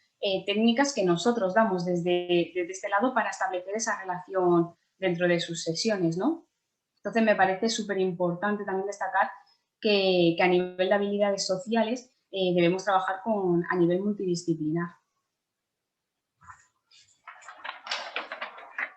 técnicas que nosotros damos desde este lado para establecer esa relación dentro de sus sesiones, ¿no? Entonces me parece súper importante también destacar que a nivel de habilidades sociales debemos trabajar a nivel multidisciplinar.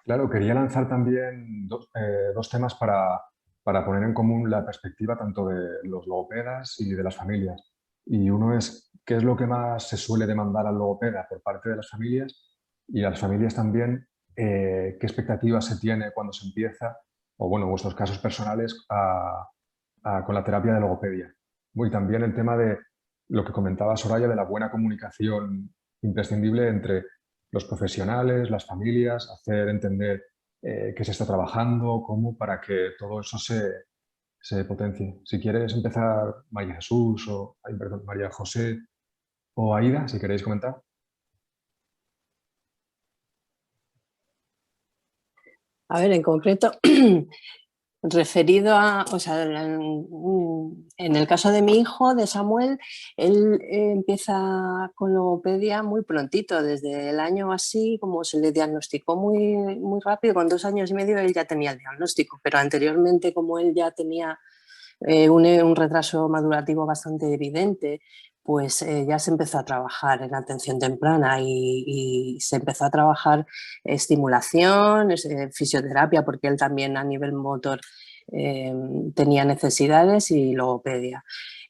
Claro, quería lanzar también dos temas para poner en común la perspectiva tanto de los logopedas y de las familias. Y uno es qué es lo que más se suele demandar al logopeda por parte de las familias, y a las familias también qué expectativas se tiene cuando se empieza, o bueno, vuestros casos personales, con la terapia de logopedia. Y también el tema de lo que comentaba Soraya, de la buena comunicación imprescindible entre los profesionales, las familias, hacer entender qué se está trabajando, cómo, para que todo eso se potencie. Si quieres empezar, María Jesús, perdón, María José o Aida, si queréis comentar. A ver, en concreto, referido a, o sea, en el caso de mi hijo, de Samuel, él empieza con logopedia muy prontito, desde el año así, como se le diagnosticó muy, muy rápido, con 2 años y medio él ya tenía el diagnóstico, pero anteriormente, como él ya tenía un retraso madurativo bastante evidente, pues ya se empezó a trabajar en atención temprana y se empezó a trabajar estimulación, fisioterapia, porque él también a nivel motor tenía necesidades, y logopedia.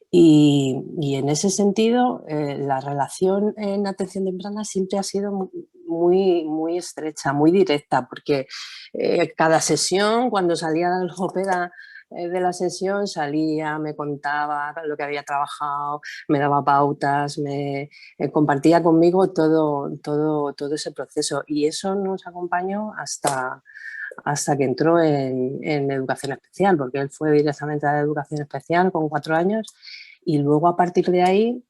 Y en ese sentido, la relación en atención temprana siempre ha sido muy, muy estrecha, muy directa, porque cada sesión, cuando salía el logopeda de la sesión, salía, me contaba lo que había trabajado, me daba pautas, me compartía conmigo todo ese proceso, y eso nos acompañó hasta que entró en educación especial, porque él fue directamente a la educación especial con 4 años, y luego a partir de ahí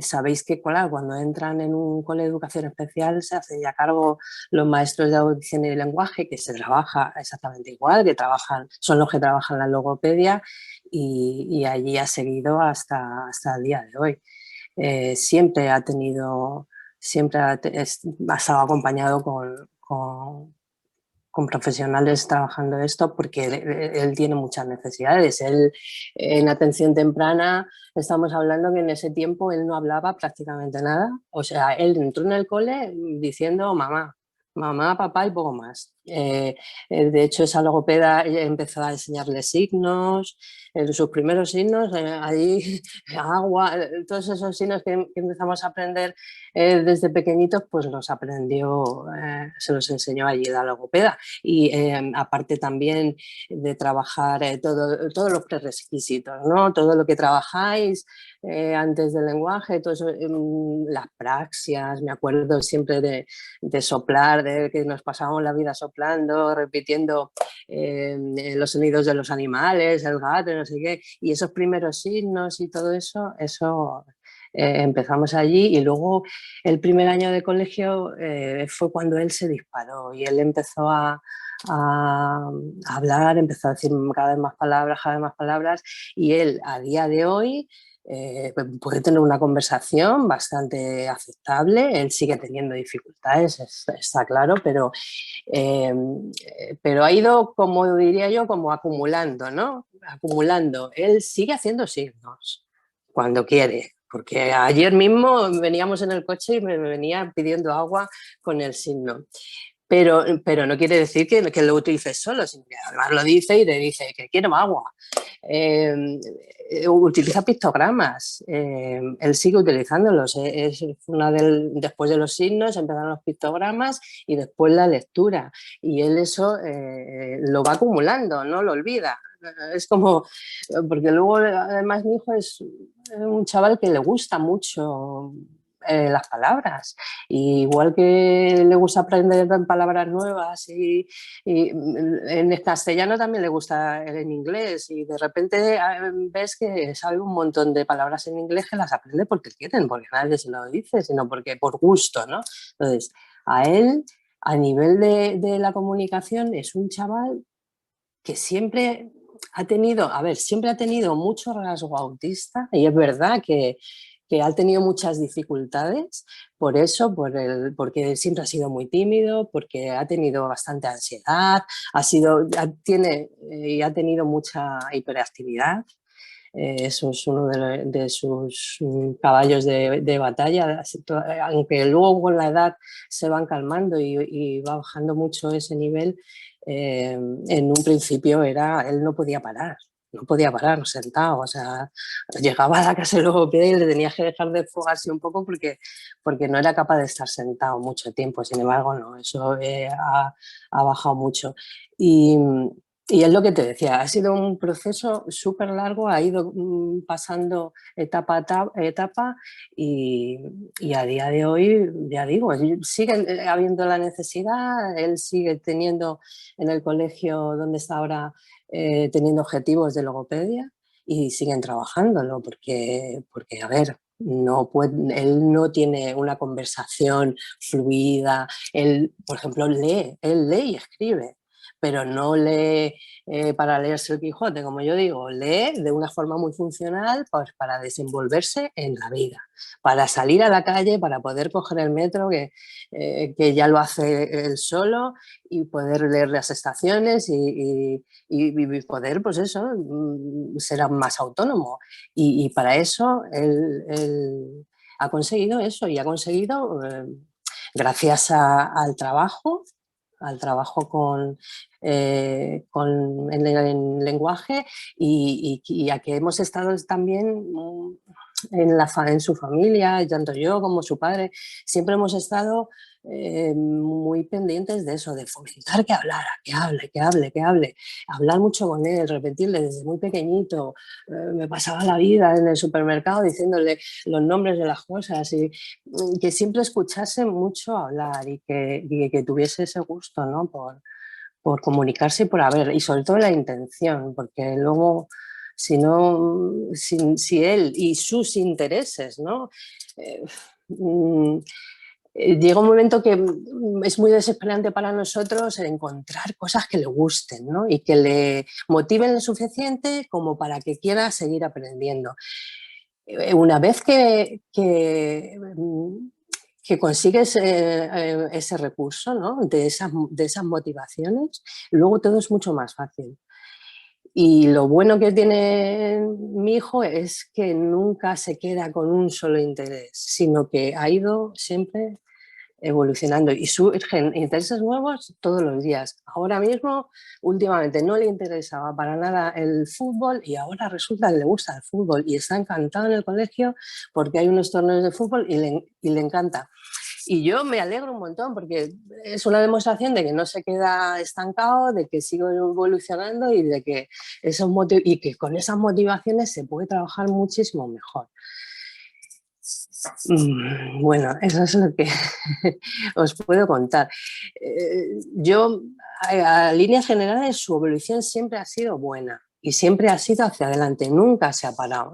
sabéis que cuando entran en un cole de educación especial se hacen ya cargo los maestros de audición y lenguaje, que se trabaja exactamente igual, son los que trabajan la logopedia, y allí ha seguido hasta el día de hoy. Siempre ha estado acompañado con profesionales trabajando esto, porque él tiene muchas necesidades. Él, en atención temprana, estamos hablando que en ese tiempo él no hablaba prácticamente nada. O sea, él entró en el cole diciendo mamá, mamá, papá y poco más. De hecho, esa logopeda empezó a enseñarle signos, sus primeros signos, ahí agua, todos esos signos que empezamos a aprender desde pequeñitos, pues los aprendió, se los enseñó allí la logopeda. Y aparte también de trabajar todos los prerequisitos, ¿no? Todo lo que trabajáis antes del lenguaje, todo eso, las praxias, me acuerdo siempre de soplar, de que nos pasábamos la vida soplando, repitiendo los sonidos de los animales, el gato, no sé qué, y esos primeros signos y todo eso empezamos allí. Y luego el primer año de colegio fue cuando él se disparó y él empezó a hablar, empezó a decir cada vez más palabras, y él a día de hoy puede tener una conversación bastante aceptable. Él sigue teniendo dificultades, está claro, pero ha ido, como diría yo, como acumulando, ¿no? Acumulando. Él sigue haciendo signos cuando quiere, porque ayer mismo veníamos en el coche y me venía pidiendo agua con el signo. Pero no quiere decir que lo utilices solo, sino que además lo dice y te dice que quiero agua. Utiliza pictogramas, él sigue utilizándolos. Después de los signos empezaron los pictogramas y después la lectura. Y él eso lo va acumulando, no lo olvida. Es como, porque luego además mi hijo es un chaval que le gusta mucho las palabras. Y igual que le gusta aprender palabras nuevas y en el castellano también le gusta en inglés, y de repente ves que sabe un montón de palabras en inglés que las aprende porque quieren, porque nadie se lo dice, sino porque por gusto, ¿no? Entonces, a él, a nivel de la comunicación, es un chaval que siempre ha tenido, siempre ha tenido mucho rasgo autista, y es verdad que ha tenido muchas dificultades por eso, porque siempre ha sido muy tímido, porque ha tenido bastante ansiedad, tiene y ha tenido mucha hiperactividad. Eso es uno de sus caballos de batalla, aunque luego con la edad se van calmando y va bajando mucho ese nivel. En un principio él no podía parar sentado, o sea, llegaba a la casa del logopeda y le tenías que dejar de enfocarse un poco porque no era capaz de estar sentado mucho tiempo. Sin embargo, no, eso ha bajado mucho. Y es lo que te decía, ha sido un proceso súper largo, ha ido pasando etapa a etapa, y a día de hoy, ya digo, sigue habiendo la necesidad, él sigue teniendo en el colegio donde está ahora, teniendo objetivos de logopedia, y siguen trabajándolo porque a ver, él no tiene una conversación fluida. Él, por ejemplo, él lee y escribe, pero no lee para leerse el Quijote, como yo digo, lee de una forma muy funcional, pues, para desenvolverse en la vida, para salir a la calle, para poder coger el metro, que ya lo hace él solo, y poder leer las estaciones y poder, pues eso, ser más autónomo. Y para eso él ha conseguido eso, y ha conseguido, gracias al trabajo en lenguaje, y a que hemos estado también en su familia, tanto yo como su padre, siempre hemos estado muy pendientes de eso, de fomentar que hablara, que hable, hablar mucho con él, repetirle desde muy pequeñito. Me pasaba la vida en el supermercado diciéndole los nombres de las cosas, y que siempre escuchase mucho hablar, y que tuviese ese gusto, ¿no? por comunicarse y por y sobre todo la intención, porque luego, si él y sus intereses, ¿no? Llega un momento que es muy desesperante para nosotros encontrar cosas que le gusten, ¿no? Y que le motiven lo suficiente como para que quiera seguir aprendiendo. Una vez que consigues ese recurso, ¿no? de esas motivaciones, luego todo es mucho más fácil. Y lo bueno que tiene mi hijo es que nunca se queda con un solo interés, sino que ha ido siempre evolucionando y surgen intereses nuevos todos los días. Ahora mismo, últimamente, no le interesaba para nada el fútbol, y ahora resulta que le gusta el fútbol y está encantado en el colegio porque hay unos torneos de fútbol y le encanta. Y yo me alegro un montón porque es una demostración de que no se queda estancado, de que sigue evolucionando, y de que con esas motivaciones se puede trabajar muchísimo mejor. Bueno, eso es lo que os puedo contar. Yo, a líneas generales, su evolución siempre ha sido buena y siempre ha sido hacia adelante, nunca se ha parado.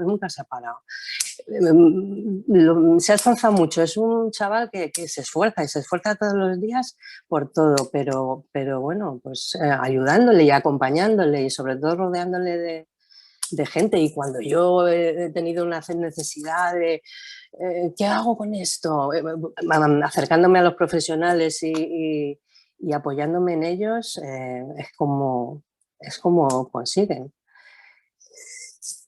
Se ha esforzado mucho, es un chaval que se esfuerza, y se esfuerza todos los días por todo, pero bueno, pues ayudándole y acompañándole, y sobre todo rodeándole de gente. Y cuando yo he tenido una necesidad de ¿qué hago con esto? Acercándome a los profesionales y apoyándome en ellos, es como consiguen.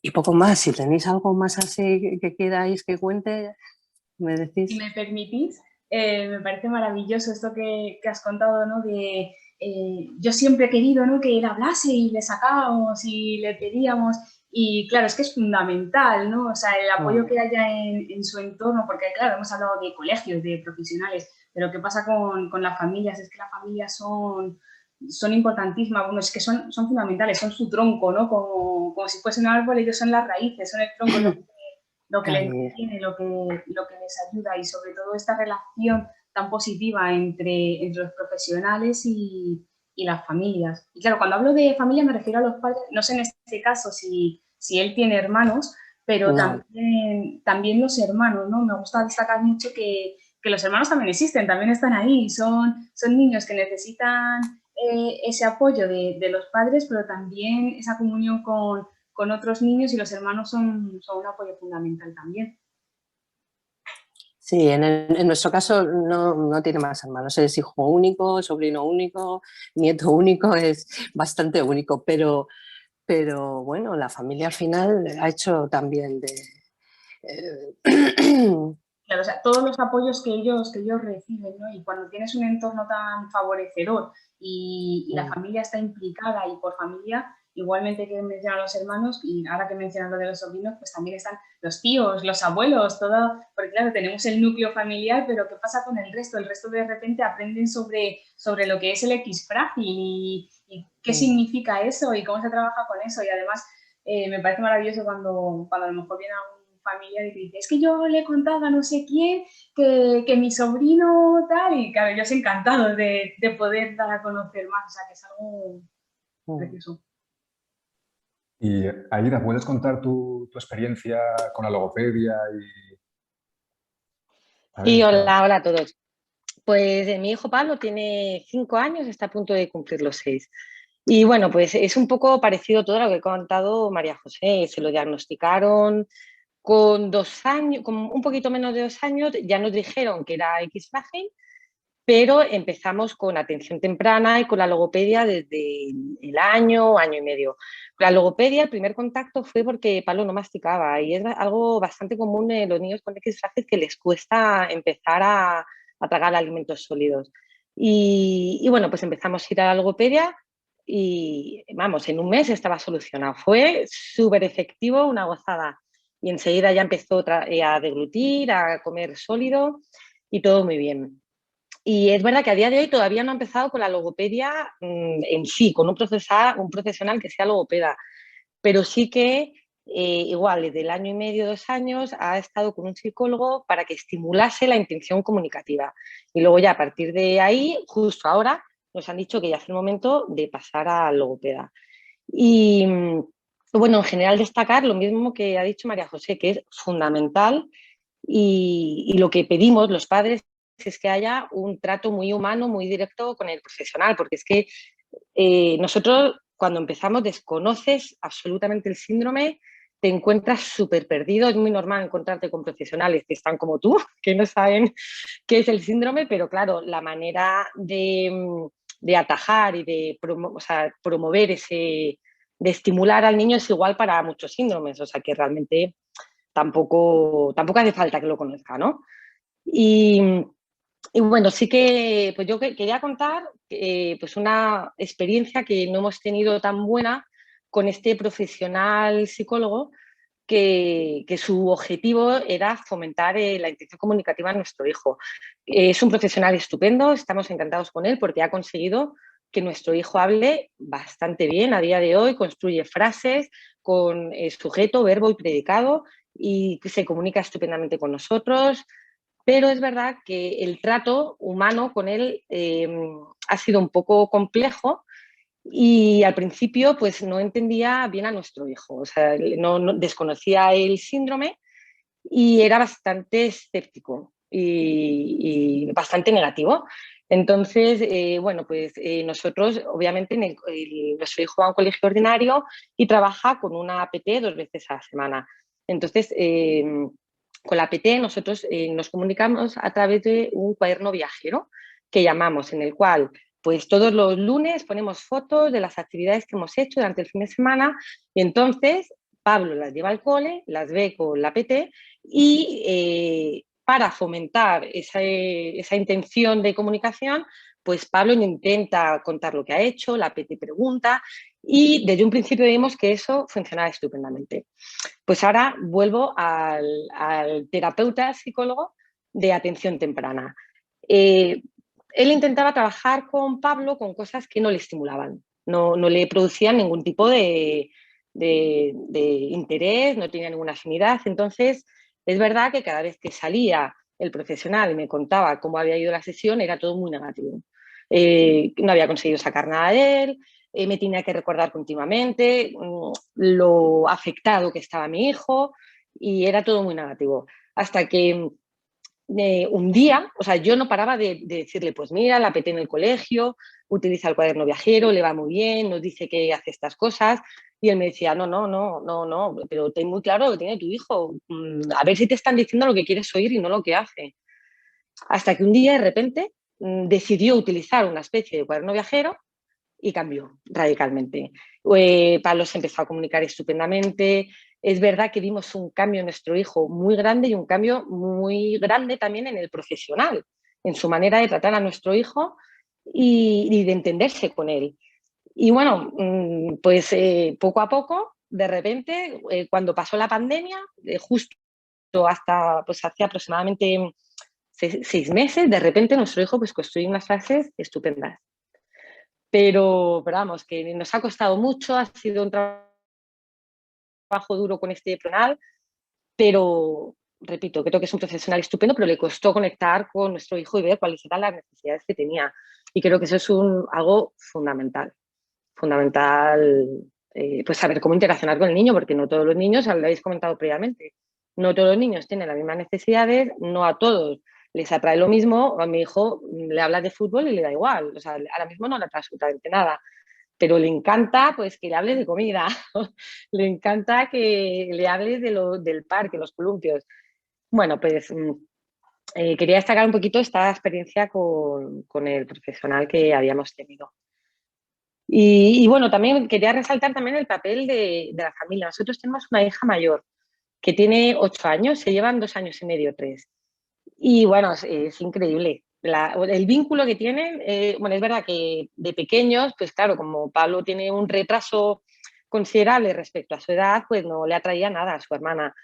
Y poco más. Si tenéis algo más así que queráis que cuente, me decís. Si me permitís, me parece maravilloso esto que has contado, ¿no? De yo siempre he querido, ¿no?, que él hablase, y le sacábamos y le pedíamos. Y claro, es que es fundamental, ¿no? O sea, el apoyo que haya en su entorno, porque claro, hemos hablado de colegios, de profesionales, pero ¿qué pasa con las familias? Es que las familias son importantísimas, bueno, es que son fundamentales, son su tronco, ¿no? Como si fuese un árbol, ellos son las raíces, son el tronco, lo que les mantiene, lo que les ayuda y sobre todo esta relación tan positiva entre los profesionales y las familias. Y claro, cuando hablo de familia me refiero a los padres, no sé en este caso si él tiene hermanos, pero No. también los hermanos, ¿no? Me gusta destacar mucho que los hermanos también existen, también están ahí, son niños que necesitan ese apoyo de los padres, pero también esa comunión con otros niños, y los hermanos son un apoyo fundamental también. Sí, en nuestro caso no tiene más hermanos, es hijo único, sobrino único, nieto único, es bastante único, pero bueno, la familia al final ha hecho también de... Claro, o sea, todos los apoyos que ellos reciben, ¿no? Y cuando tienes un entorno tan favorecedor y la familia está implicada, y por familia, igualmente que mencionan los hermanos, y ahora que mencionan lo de los sobrinos, pues también están los tíos, los abuelos, todo, porque claro, tenemos el núcleo familiar, pero ¿qué pasa con el resto? El resto de repente aprenden sobre lo que es el X frágil y qué significa eso y cómo se trabaja con eso, y además me parece maravilloso cuando a lo mejor viene algún familiar y te dice, es que yo le he contado a no sé quién que mi sobrino tal, y claro, yo soy encantado de poder dar a conocer más, o sea, que es algo precioso. Y Aida, ¿puedes contar tu experiencia con la logopedia? Y hola a todos. Pues mi hijo Pablo tiene 5 años, está a punto de cumplir los 6. Y bueno, pues es un poco parecido todo lo que ha contado María José. Se lo diagnosticaron con 2 años, con un poquito menos de 2 años, ya nos dijeron que era X frágil, pero empezamos con atención temprana y con la logopedia desde el año y medio. Con la logopedia, el primer contacto fue porque Pablo no masticaba, y es algo bastante común en los niños con X frágil, que les cuesta empezar a tragar alimentos sólidos. Y bueno, pues empezamos a ir a la logopedia y vamos, en un mes estaba solucionado. Fue súper efectivo, una gozada. Y enseguida ya empezó a deglutir, a comer sólido y todo muy bien. Y es verdad que a día de hoy todavía no ha empezado con la logopedia en sí, con un profesional que sea logopeda, pero sí que igual desde el año y medio, 2 años, ha estado con un psicólogo para que estimulase la intención comunicativa. Y luego ya a partir de ahí, justo ahora, nos han dicho que ya es el momento de pasar a logopeda. Y bueno, en general destacar lo mismo que ha dicho María José, que es fundamental, y lo que pedimos los padres es que haya un trato muy humano, muy directo con el profesional, porque es que nosotros cuando empezamos desconoces absolutamente el síndrome, te encuentras súper perdido. Es muy normal encontrarte con profesionales que están como tú, que no saben qué es el síndrome, pero claro, la manera de atajar y de promover de estimular al niño es igual para muchos síndromes, o sea que realmente tampoco hace falta que lo conozca, ¿no? Y bueno, sí que pues yo quería contar pues una experiencia que no hemos tenido tan buena con este profesional psicólogo, que su objetivo era fomentar la intención comunicativa en nuestro hijo. Es un profesional estupendo, estamos encantados con él porque ha conseguido que nuestro hijo hable bastante bien a día de hoy, construye frases con sujeto, verbo y predicado, y se comunica estupendamente con nosotros. Pero es verdad que el trato humano con él ha sido un poco complejo, y al principio pues no entendía bien a nuestro hijo, o sea, no desconocía el síndrome y era bastante escéptico y bastante negativo. Entonces, bueno, pues nosotros, obviamente, nuestro hijo va a un colegio ordinario y trabaja con una APT 2 veces a la semana. Entonces, con la APT nosotros nos comunicamos a través de un cuaderno viajero que llamamos, en el cual pues todos los lunes ponemos fotos de las actividades que hemos hecho durante el fin de semana, y entonces Pablo las lleva al cole, las ve con la APT, y para fomentar esa intención de comunicación, pues Pablo intenta contar lo que ha hecho, la APT pregunta, y desde un principio vimos que eso funcionaba estupendamente. Pues ahora vuelvo al terapeuta psicólogo de atención temprana. Él intentaba trabajar con Pablo con cosas que no le estimulaban, no le producían ningún tipo de de interés, no tenía ninguna afinidad. Entonces, es verdad que cada vez que salía el profesional y me contaba cómo había ido la sesión, era todo muy negativo. No había conseguido sacar nada de él, me tenía que recordar continuamente lo afectado que estaba mi hijo y era todo muy negativo. Hasta que un día, o sea, yo no paraba de decirle, pues mira, la peté en el colegio, utiliza el cuaderno viajero, le va muy bien, nos dice que hace estas cosas. Y él me decía, no, pero ten muy claro lo que tiene tu hijo. A ver si te están diciendo lo que quieres oír y no lo que hace. Hasta que un día, de repente, decidió utilizar una especie de cuaderno viajero y cambió radicalmente. Pablo se empezó a comunicar estupendamente. Es verdad que vimos un cambio en nuestro hijo muy grande y un cambio muy grande también en el profesional, en su manera de tratar a nuestro hijo y de entenderse con él. Y bueno, pues poco a poco, de repente, cuando pasó la pandemia, justo hasta pues hace aproximadamente 6 meses, de repente nuestro hijo pues construyó unas frases estupendas. Pero vamos, que nos ha costado mucho, ha sido un trabajo duro con este profesional, pero repito, creo que es un profesional estupendo, pero le costó conectar con nuestro hijo y ver cuáles eran las necesidades que tenía. Y creo que eso es algo fundamental. Fundamental, pues saber cómo interaccionar con el niño, porque no todos los niños, lo habéis comentado previamente, no todos los niños tienen las mismas necesidades, no a todos les atrae lo mismo. A mi hijo le habla de fútbol y le da igual, o sea, ahora mismo no le atrae absolutamente nada, pero le encanta pues que le hables de comida, le encanta que le hables del parque, los columpios. Bueno, pues quería destacar un poquito esta experiencia con el profesional que habíamos tenido. Y bueno, también quería resaltar también el papel de la familia. Nosotros tenemos una hija mayor que tiene 8 años, se llevan 2 años y medio, 3. Y bueno, es increíble. El vínculo que tienen, bueno, es verdad que de pequeños, pues claro, como Pablo tiene un retraso considerable respecto a su edad, pues no le atraía nada a su hermana.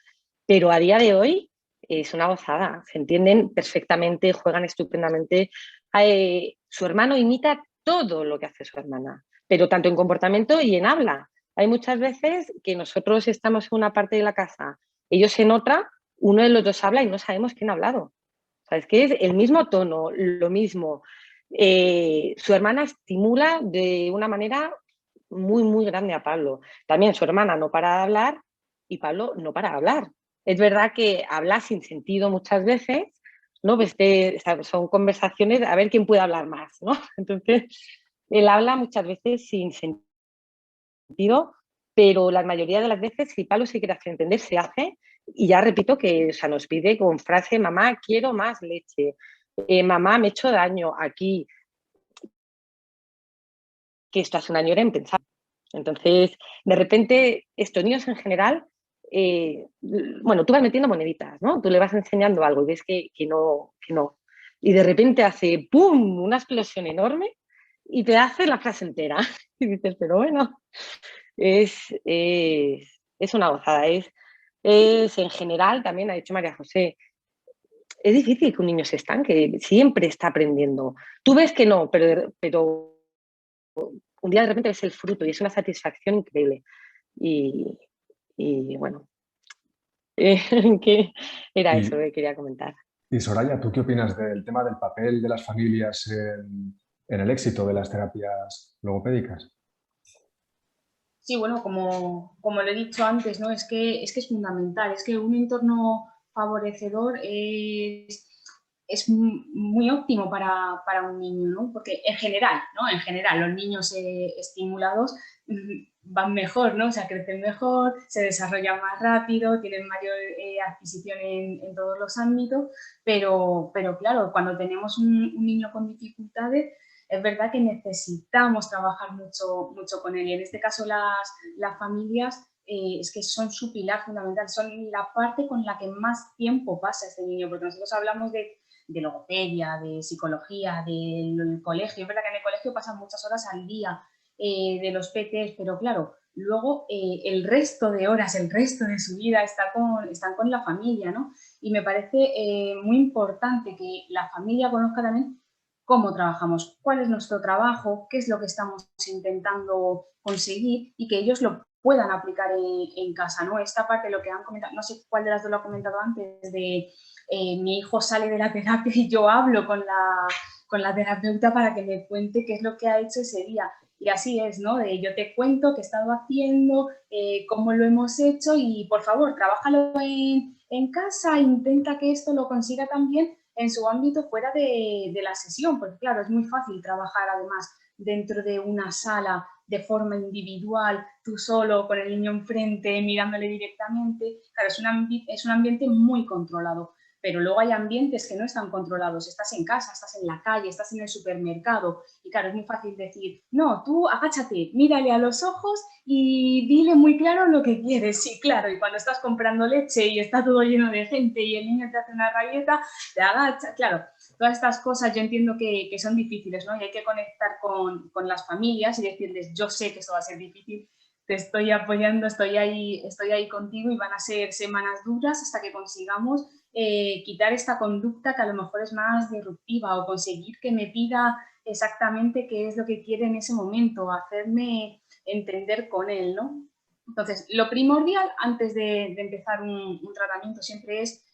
Pero a día de hoy es una gozada, se entienden perfectamente, juegan estupendamente. Su hermano imita todo lo que hace su hermana, pero tanto en comportamiento y en habla. Hay muchas veces que nosotros estamos en una parte de la casa, ellos en otra, uno de los dos habla y no sabemos quién ha hablado. O sea, es que es el mismo tono, lo mismo. Su hermana estimula de una manera muy, muy grande a Pablo. También su hermana no para de hablar y Pablo no para de hablar. Es verdad que habla sin sentido muchas veces, ¿no? Pues son conversaciones a ver quién puede hablar más, ¿no? Entonces, él habla muchas veces sin sentido, pero la mayoría de las veces, si Pablo se quiere hacer entender, se hace. Y ya repito que, o sea, nos pide con frase, mamá, quiero más leche, mamá, me he hecho daño aquí, que esto hace un año era impensable. Entonces, de repente, estos niños en general, bueno, tú vas metiendo moneditas, ¿no? Tú le vas enseñando algo y ves que no. Y de repente hace ¡pum! Una explosión enorme y te hace la frase entera. Y dices, pero bueno, es una gozada. Es en general, también ha dicho María José, es difícil que un niño se estanque, siempre está aprendiendo. Tú ves que no, pero un día de repente ves el fruto y es una satisfacción increíble. Y bueno, ¿qué era eso que quería comentar? Y Soraya, ¿tú qué opinas del tema del papel de las familias en el éxito de las terapias logopédicas? Sí, bueno, como lo he dicho antes, ¿no? Es que es fundamental, es que un entorno favorecedor es muy óptimo para un niño, ¿no? Porque en general, ¿no? En general, los niños estimulados van mejor, ¿no? O sea, crecen mejor, se desarrollan más rápido, tienen mayor adquisición en todos los ámbitos, pero claro, cuando tenemos un niño con dificultades, es verdad que necesitamos trabajar mucho con él y en este caso las familias es que son su pilar fundamental, son la parte con la que más tiempo pasa este niño, porque nosotros hablamos de logopedia, de psicología, del colegio. Es verdad que en el colegio pasan muchas horas al día de los PTs, pero claro, luego el resto de horas, el resto de su vida están con la familia, ¿no? Y me parece muy importante que la familia conozca también cómo trabajamos, cuál es nuestro trabajo, qué es lo que estamos intentando conseguir y que ellos lo puedan aplicar en casa, ¿no? Esta parte, lo que han comentado, no sé cuál de las dos lo ha comentado antes, de mi hijo sale de la terapia y yo hablo con la terapeuta para que me cuente qué es lo que ha hecho ese día. Y así es, ¿no? Yo te cuento qué he estado haciendo, cómo lo hemos hecho y, por favor, trabájalo en casa, intenta que esto lo consiga también en su ámbito fuera de la sesión, porque claro, es muy fácil trabajar además dentro de una sala de forma individual, tú solo, con el niño enfrente, mirándole directamente. Claro, es un ambiente muy controlado, pero luego hay ambientes que no están controlados. Estás en casa, estás en la calle, estás en el supermercado y claro, es muy fácil decir, no, tú agáchate, mírale a los ojos y dile muy claro lo que quieres. Sí, claro, y cuando estás comprando leche y está todo lleno de gente y el niño te hace una rabieta, te agacha, claro. Todas estas cosas yo entiendo que son difíciles, ¿no? Y hay que conectar con las familias y decirles, yo sé que esto va a ser difícil, te estoy apoyando, estoy ahí contigo y van a ser semanas duras hasta que consigamos quitar esta conducta que a lo mejor es más disruptiva o conseguir que me pida exactamente qué es lo que quiere en ese momento, hacerme entender con él, ¿no? Entonces, lo primordial antes de empezar un tratamiento siempre es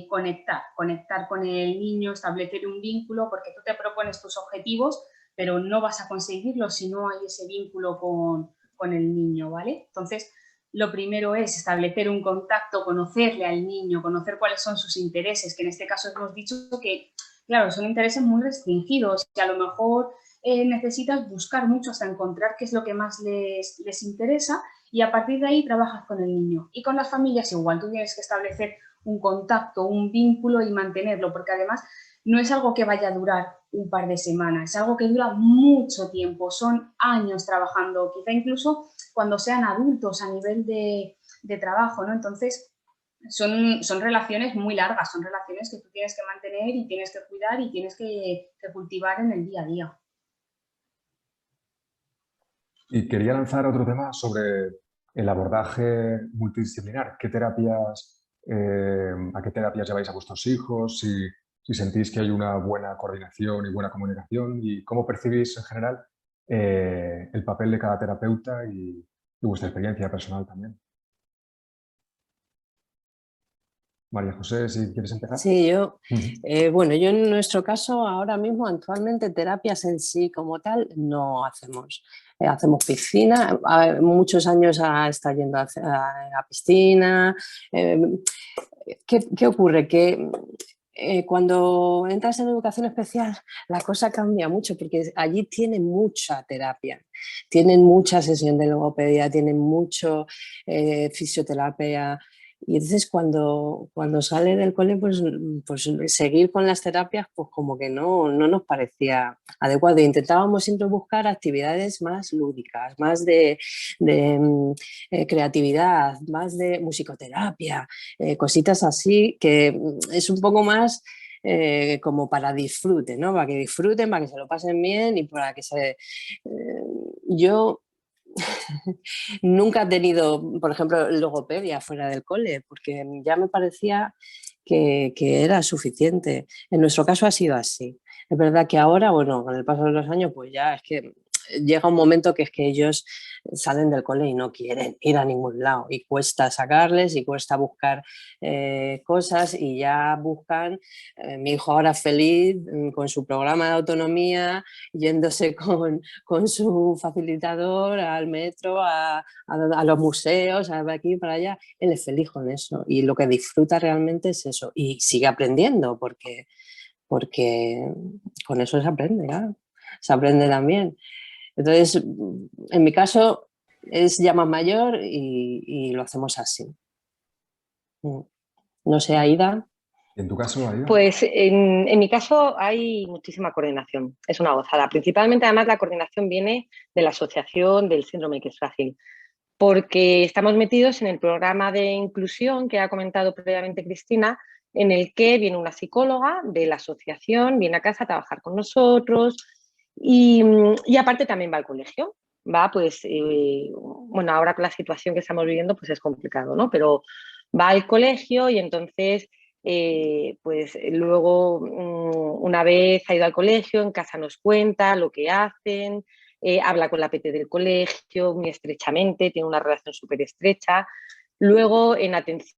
conectar con el niño, establecer un vínculo, porque tú te propones tus objetivos, pero no vas a conseguirlos si no hay ese vínculo con el niño, ¿vale? Entonces, lo primero es establecer un contacto, conocerle al niño, conocer cuáles son sus intereses, que en este caso hemos dicho que, claro, son intereses muy restringidos, que a lo mejor necesitas buscar mucho hasta encontrar qué es lo que más les interesa y a partir de ahí trabajas con el niño. Y con las familias igual, tú tienes que establecer un contacto, un vínculo y mantenerlo, porque además no es algo que vaya a durar un par de semanas, es algo que dura mucho tiempo, son años trabajando, quizá incluso cuando sean adultos a nivel de trabajo, ¿no? Entonces, son relaciones muy largas, son relaciones que tú tienes que mantener y tienes que cuidar y tienes que cultivar en el día a día. Y quería lanzar otro tema sobre el abordaje multidisciplinar. ¿Qué terapias, a qué terapias lleváis a vuestros hijos? Si sentís que hay una buena coordinación y buena comunicación y cómo percibís en general el papel de cada terapeuta y vuestra experiencia personal también. María José, si quieres empezar. Sí, bueno, yo en nuestro caso ahora mismo actualmente terapias en sí como tal no hacemos. Hacemos piscina, muchos años ha estado yendo a piscina. ¿Qué ocurre? Que cuando entras en educación especial la cosa cambia mucho porque allí tienen mucha terapia, tienen mucha sesión de logopedia, tienen mucho fisioterapia. Y entonces cuando sale del cole, pues seguir con las terapias, pues como que no nos parecía adecuado. Intentábamos siempre buscar actividades más lúdicas, más de creatividad, más de musicoterapia, cositas así, que es un poco más como para disfrute, ¿no? Para que disfruten, para que se lo pasen bien y para que yo nunca he tenido, por ejemplo, logopedia fuera del cole, porque ya me parecía que era suficiente. En nuestro caso ha sido así. Es verdad que ahora, bueno, con el paso de los años, pues ya es que llega un momento que es que ellos salen del cole y no quieren ir a ningún lado y cuesta sacarles y cuesta buscar cosas y ya buscan, mi hijo ahora feliz con su programa de autonomía, yéndose con su facilitador al metro, a los museos, a aquí para allá. Él es feliz con eso y lo que disfruta realmente es eso y sigue aprendiendo porque con eso se aprende, claro. Se aprende también. Entonces, en mi caso es ya más mayor y lo hacemos así. No sé, Aida. ¿En tu caso, Aida? Pues en mi caso hay muchísima coordinación, es una gozada. Principalmente, además, la coordinación viene de la Asociación del Síndrome X Frágil, porque estamos metidos en el programa de inclusión que ha comentado previamente Cristina, en el que viene una psicóloga de la asociación, viene a casa a trabajar con nosotros y aparte también va al colegio. Va, pues, bueno, ahora con la situación que estamos viviendo pues es complicado, ¿no? Pero va al colegio y entonces, pues luego una vez ha ido al colegio, en casa nos cuenta lo que hacen, habla con la PT del colegio muy estrechamente, tiene una relación súper estrecha. Luego, en atención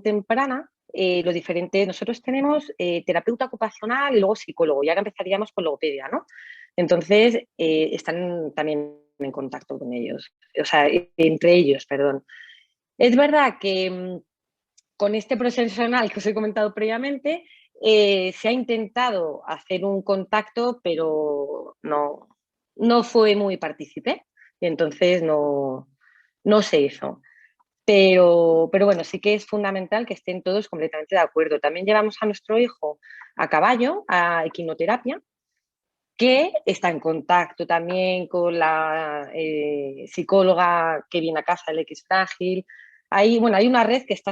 temprana, lo diferente, nosotros tenemos terapeuta ocupacional y luego psicólogo, y ahora empezaríamos con logopedia, ¿no? Entonces, están también en contacto con ellos, o sea, entre ellos, perdón. Es verdad que con este profesional que os he comentado previamente, se ha intentado hacer un contacto, pero no fue muy partícipe, y entonces no se hizo. Pero bueno, sí que es fundamental que estén todos completamente de acuerdo. También llevamos a nuestro hijo a caballo, a equinoterapia, que está en contacto también con la psicóloga que viene a casa, el X frágil. Hay una red que está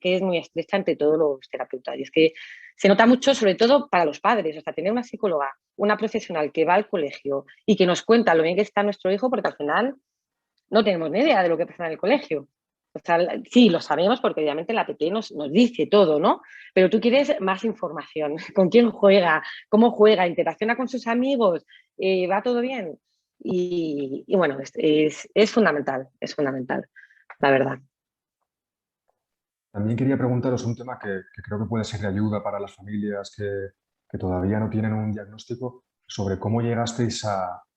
que es muy estrecha entre todos los terapeutas. Y es que se nota mucho, sobre todo para los padres, o sea, tener una psicóloga, una profesional que va al colegio y que nos cuenta lo bien que está nuestro hijo, porque al final no tenemos ni idea de lo que pasa en el colegio. O sea, sí, lo sabemos porque obviamente la PP nos dice todo, ¿no? Pero tú quieres más información. ¿Con quién juega? ¿Cómo juega? ¿Interacciona con sus amigos? ¿Va todo bien? Y bueno, es fundamental, la verdad. También quería preguntaros un tema que creo que puede ser de ayuda para las familias que todavía no tienen un diagnóstico, sobre cómo llegasteis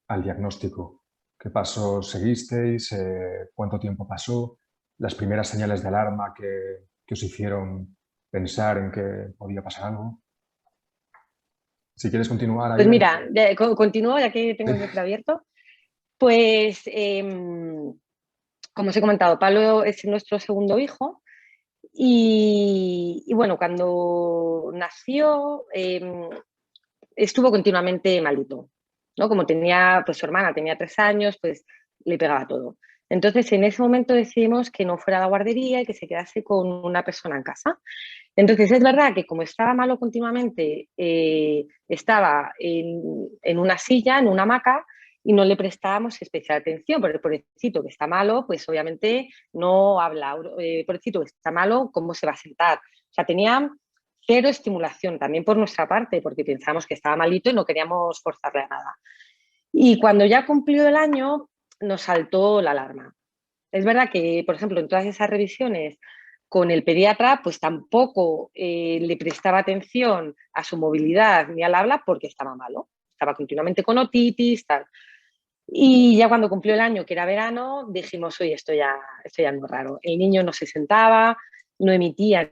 al diagnóstico. ¿Qué pasos seguisteis? ¿Cuánto tiempo pasó? Las primeras señales de alarma que os hicieron pensar en que podía pasar algo. Si quieres continuar ahí. Pues mira, continúo ya que tengo el micro abierto. Pues, como os he comentado, Pablo es nuestro segundo hijo. Y bueno, cuando nació estuvo continuamente malito, ¿no? Como tenía, pues su hermana tenía 3 años, pues le pegaba todo. Entonces, en ese momento decidimos que no fuera a la guardería y que se quedase con una persona en casa. Entonces, es verdad que como estaba malo continuamente, estaba en una silla, en una hamaca, y no le prestábamos especial atención, porque el pobrecito que está malo, pues obviamente no habla, pobrecito que está malo, ¿cómo se va a sentar? O sea, tenía cero estimulación, también por nuestra parte, porque pensamos que estaba malito y no queríamos forzarle a nada. Y cuando ya cumplió el año, nos saltó la alarma. Es verdad que, por ejemplo, en todas esas revisiones con el pediatra, pues tampoco le prestaba atención a su movilidad ni al habla porque estaba malo. Estaba continuamente con otitis, tal. Y ya cuando cumplió el año, que era verano, dijimos, oye, esto ya es muy raro. El niño no se sentaba, no emitía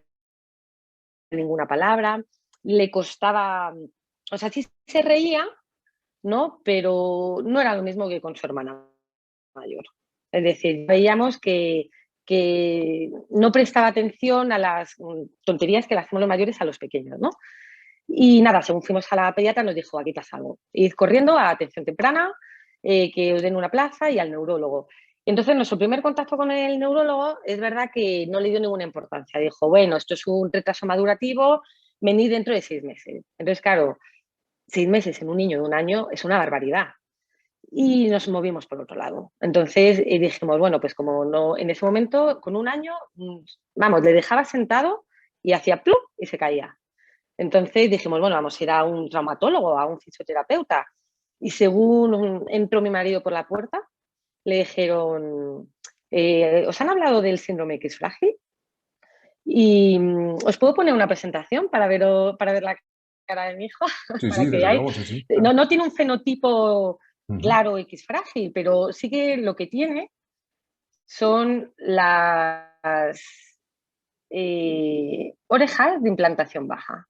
ninguna palabra, le costaba, o sea, sí se reía, ¿no? Pero no era lo mismo que con su hermana mayor. Es decir, veíamos que no prestaba atención a las tonterías que le hacemos los mayores a los pequeños, ¿no? Y nada, según fuimos a la pediatra nos dijo, aquí pasa algo. Id corriendo a atención temprana, que os den una plaza y al neurólogo. Entonces, nuestro primer contacto con el neurólogo es verdad que no le dio ninguna importancia. Dijo, bueno, esto es un retraso madurativo, venid dentro de 6 meses. Entonces, claro, 6 meses en un niño de 1 año es una barbaridad. Y nos movimos por otro lado. Entonces dijimos, bueno, pues como no, en ese momento, con 1 año, vamos, le dejaba sentado y hacía plum y se caía. Entonces dijimos, bueno, vamos a ir a un traumatólogo, a un fisioterapeuta. Y según entró mi marido por la puerta, le dijeron, ¿os han hablado del síndrome X frágil? Y os puedo poner una presentación para ver la cara de mi hijo. Sí, para sí, que desde luego, sí, sí. no tiene un fenotipo claro X frágil, pero sí que lo que tiene son las orejas de implantación baja.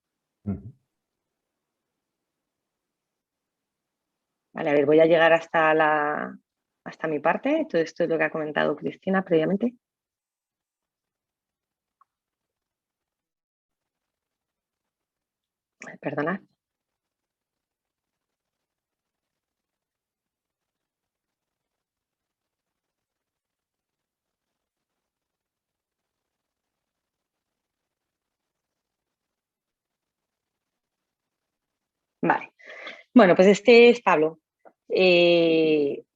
Vale, a ver, voy a llegar hasta mi parte. Todo esto es lo que ha comentado Cristina previamente. Perdonad. Vale. Bueno, pues este es Pablo.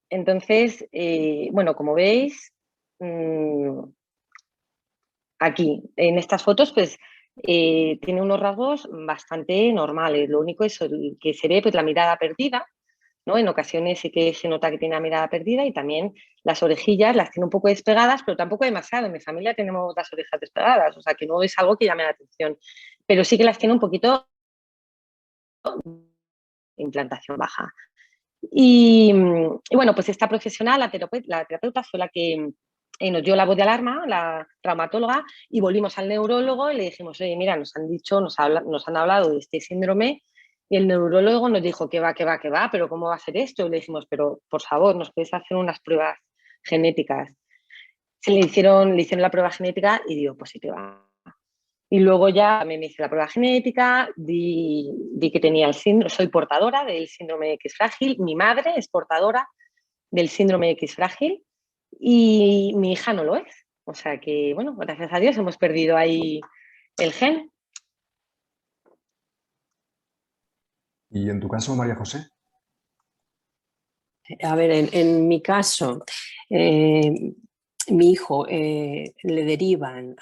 Entonces, bueno, como veis, aquí en estas fotos, pues tiene unos rasgos bastante normales. Lo único es que se ve pues, la mirada perdida, ¿no? En ocasiones sí que se nota que tiene la mirada perdida y también las orejillas las tiene un poco despegadas, pero tampoco demasiado. En mi familia tenemos las orejas despegadas, o sea que no es algo que llame la atención, pero sí que las tiene un poquito de implantación baja. Y bueno, pues esta profesional, la terapeuta fue la que nos dio la voz de alarma, la traumatóloga, y volvimos al neurólogo y le dijimos, oye, mira, nos han hablado de este síndrome, y el neurólogo nos dijo que va, pero ¿cómo va a ser esto? Y le dijimos, pero por favor, ¿nos puedes hacer unas pruebas genéticas? Le hicieron la prueba genética y dio positiva. Y luego ya me hice la prueba genética, di que tenía el síndrome, soy portadora del síndrome X frágil, mi madre es portadora del síndrome X frágil y mi hija no lo es. O sea que, bueno, gracias a Dios hemos perdido ahí el gen. ¿Y en tu caso, María José? A ver, en mi caso, mi hijo le derivan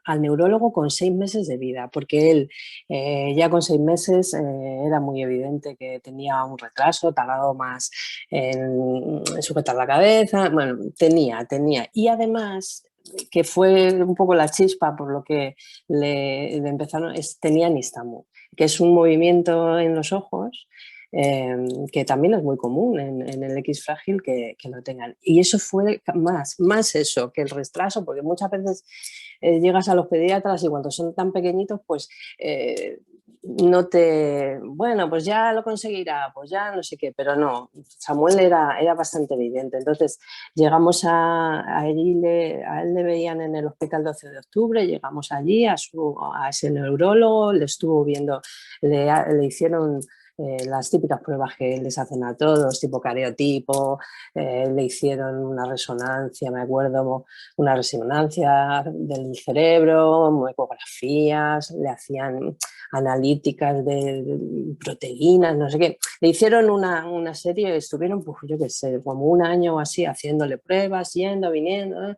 al neurólogo con 6 meses de vida, porque él ya con 6 meses era muy evidente que tenía un retraso, tardado más en sujetar la cabeza, bueno, tenía. Y además, que fue un poco la chispa por lo que le empezaron, tenía nistagmo, que es un movimiento en los ojos que también es muy común en el X frágil que lo tengan. Y eso fue más eso que el retraso, porque muchas veces llegas a los pediatras y cuando son tan pequeñitos, pues no te... Bueno, pues ya lo conseguirá, pues ya no sé qué, pero no, Samuel era bastante evidente. Entonces llegamos a él le veían en el hospital 12 de octubre, llegamos allí a ese neurólogo, le estuvo viendo, le hicieron... las típicas pruebas que les hacen a todos, tipo cariotipo, le hicieron una resonancia, me acuerdo, una resonancia del cerebro, ecografías, le hacían analíticas de proteínas, no sé qué. Le hicieron una serie, estuvieron, pues yo qué sé, como un año o así, haciéndole pruebas, yendo, viniendo.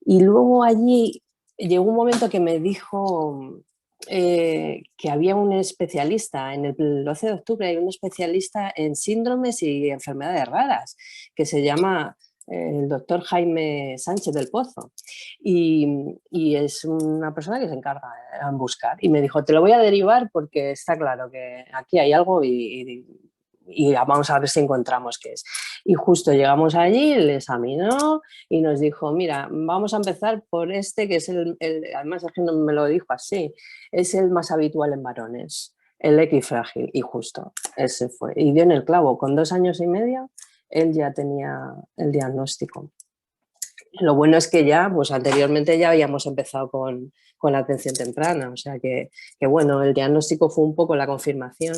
Y luego allí llegó un momento que me dijo... que había un especialista, en el 12 de octubre hay un especialista en síndromes y enfermedades raras, que se llama el doctor Jaime Sánchez del Pozo, y es una persona que se encarga en buscar, y me dijo, te lo voy a derivar porque está claro que aquí hay algo y vamos a ver si encontramos qué es. Y justo llegamos allí, le examinó y nos dijo, mira, vamos a empezar por este que es además es que no me lo dijo así, es el más habitual en varones, el X frágil, y justo ese fue. Y dio en el clavo, con 2 años y medio él ya tenía el diagnóstico. Lo bueno es que ya, pues anteriormente ya habíamos empezado con la atención temprana, o sea que bueno, el diagnóstico fue un poco la confirmación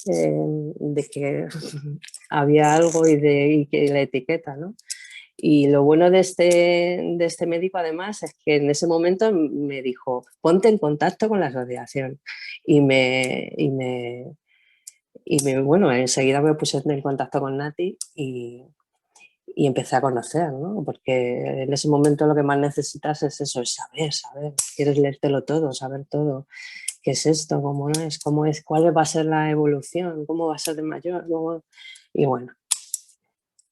de que había algo y que la etiqueta, ¿no? Y lo bueno de este médico además es que en ese momento me dijo, ponte en contacto con la asociación, bueno, enseguida me puse en contacto con Nati y empecé a conocer, ¿no? Porque en ese momento lo que más necesitas es eso, es saber, quieres leértelo todo, saber todo. ¿Qué es esto? ¿Cómo es? ¿Cuál va a ser la evolución? ¿Cómo va a ser de mayor? Y bueno,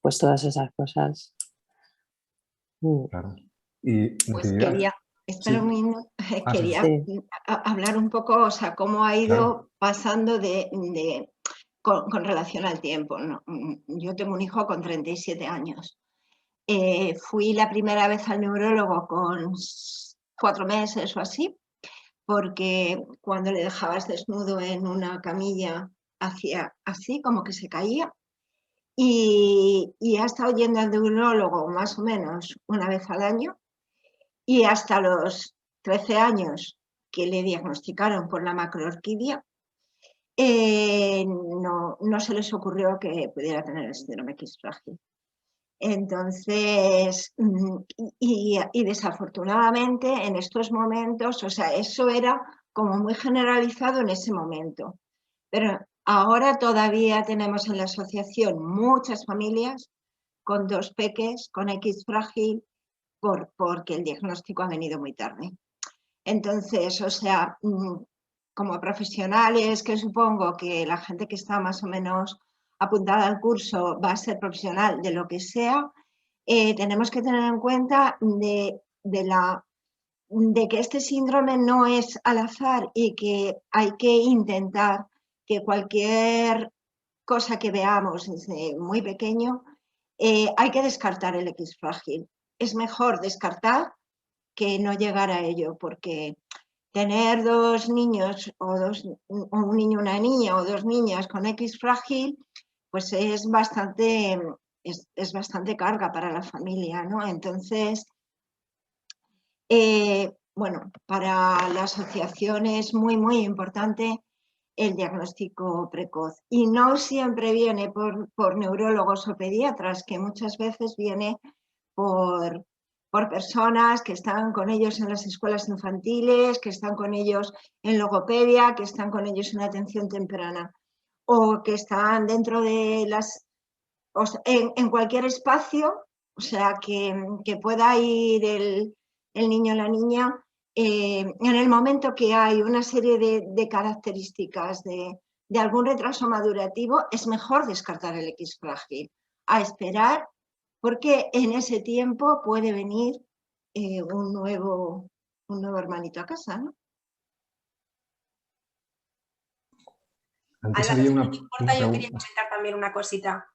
pues todas esas cosas. Claro. Y pues quería, espera un minuto, quería hablar un poco, o sea, cómo ha ido pasando con relación al tiempo, ¿no? Yo tengo un hijo con 37 años. Fui la primera vez al neurólogo con 4 meses o así, porque cuando le dejabas desnudo en una camilla hacía así, como que se caía. Y ha estado yendo al neurólogo más o menos una vez al año, y hasta los 13 años que le diagnosticaron por la macroorquidia, no se les ocurrió que pudiera tener el síndrome X frágil. Entonces, y desafortunadamente en estos momentos, o sea, eso era como muy generalizado en ese momento. Pero ahora todavía tenemos en la asociación muchas familias con 2 peques, con X frágil, porque el diagnóstico ha venido muy tarde. Entonces, o sea, como profesionales, que supongo que la gente que está más o menos apuntada al curso va a ser profesional de lo que sea, tenemos que tener en cuenta de que este síndrome no es al azar y que hay que intentar que cualquier cosa que veamos desde muy pequeño, hay que descartar el X frágil. Es mejor descartar que no llegar a ello, porque tener dos niños o un niño y una niña o dos niñas con X frágil, pues es bastante carga para la familia, ¿no? Entonces, bueno, para la asociación es muy, muy importante el diagnóstico precoz. Y no siempre viene por neurólogos o pediatras, que muchas veces viene por personas que están con ellos en las escuelas infantiles, que están con ellos en logopedia, que están con ellos en atención temprana, o que están dentro de en cualquier espacio, o sea, que pueda ir el niño o la niña en el momento que hay una serie de características de algún retraso madurativo, es mejor descartar el X frágil, a esperar, porque en ese tiempo puede venir un nuevo hermanito a casa, ¿no? Antes A la había que una no importa, yo quería pregunta. comentar también una cosita.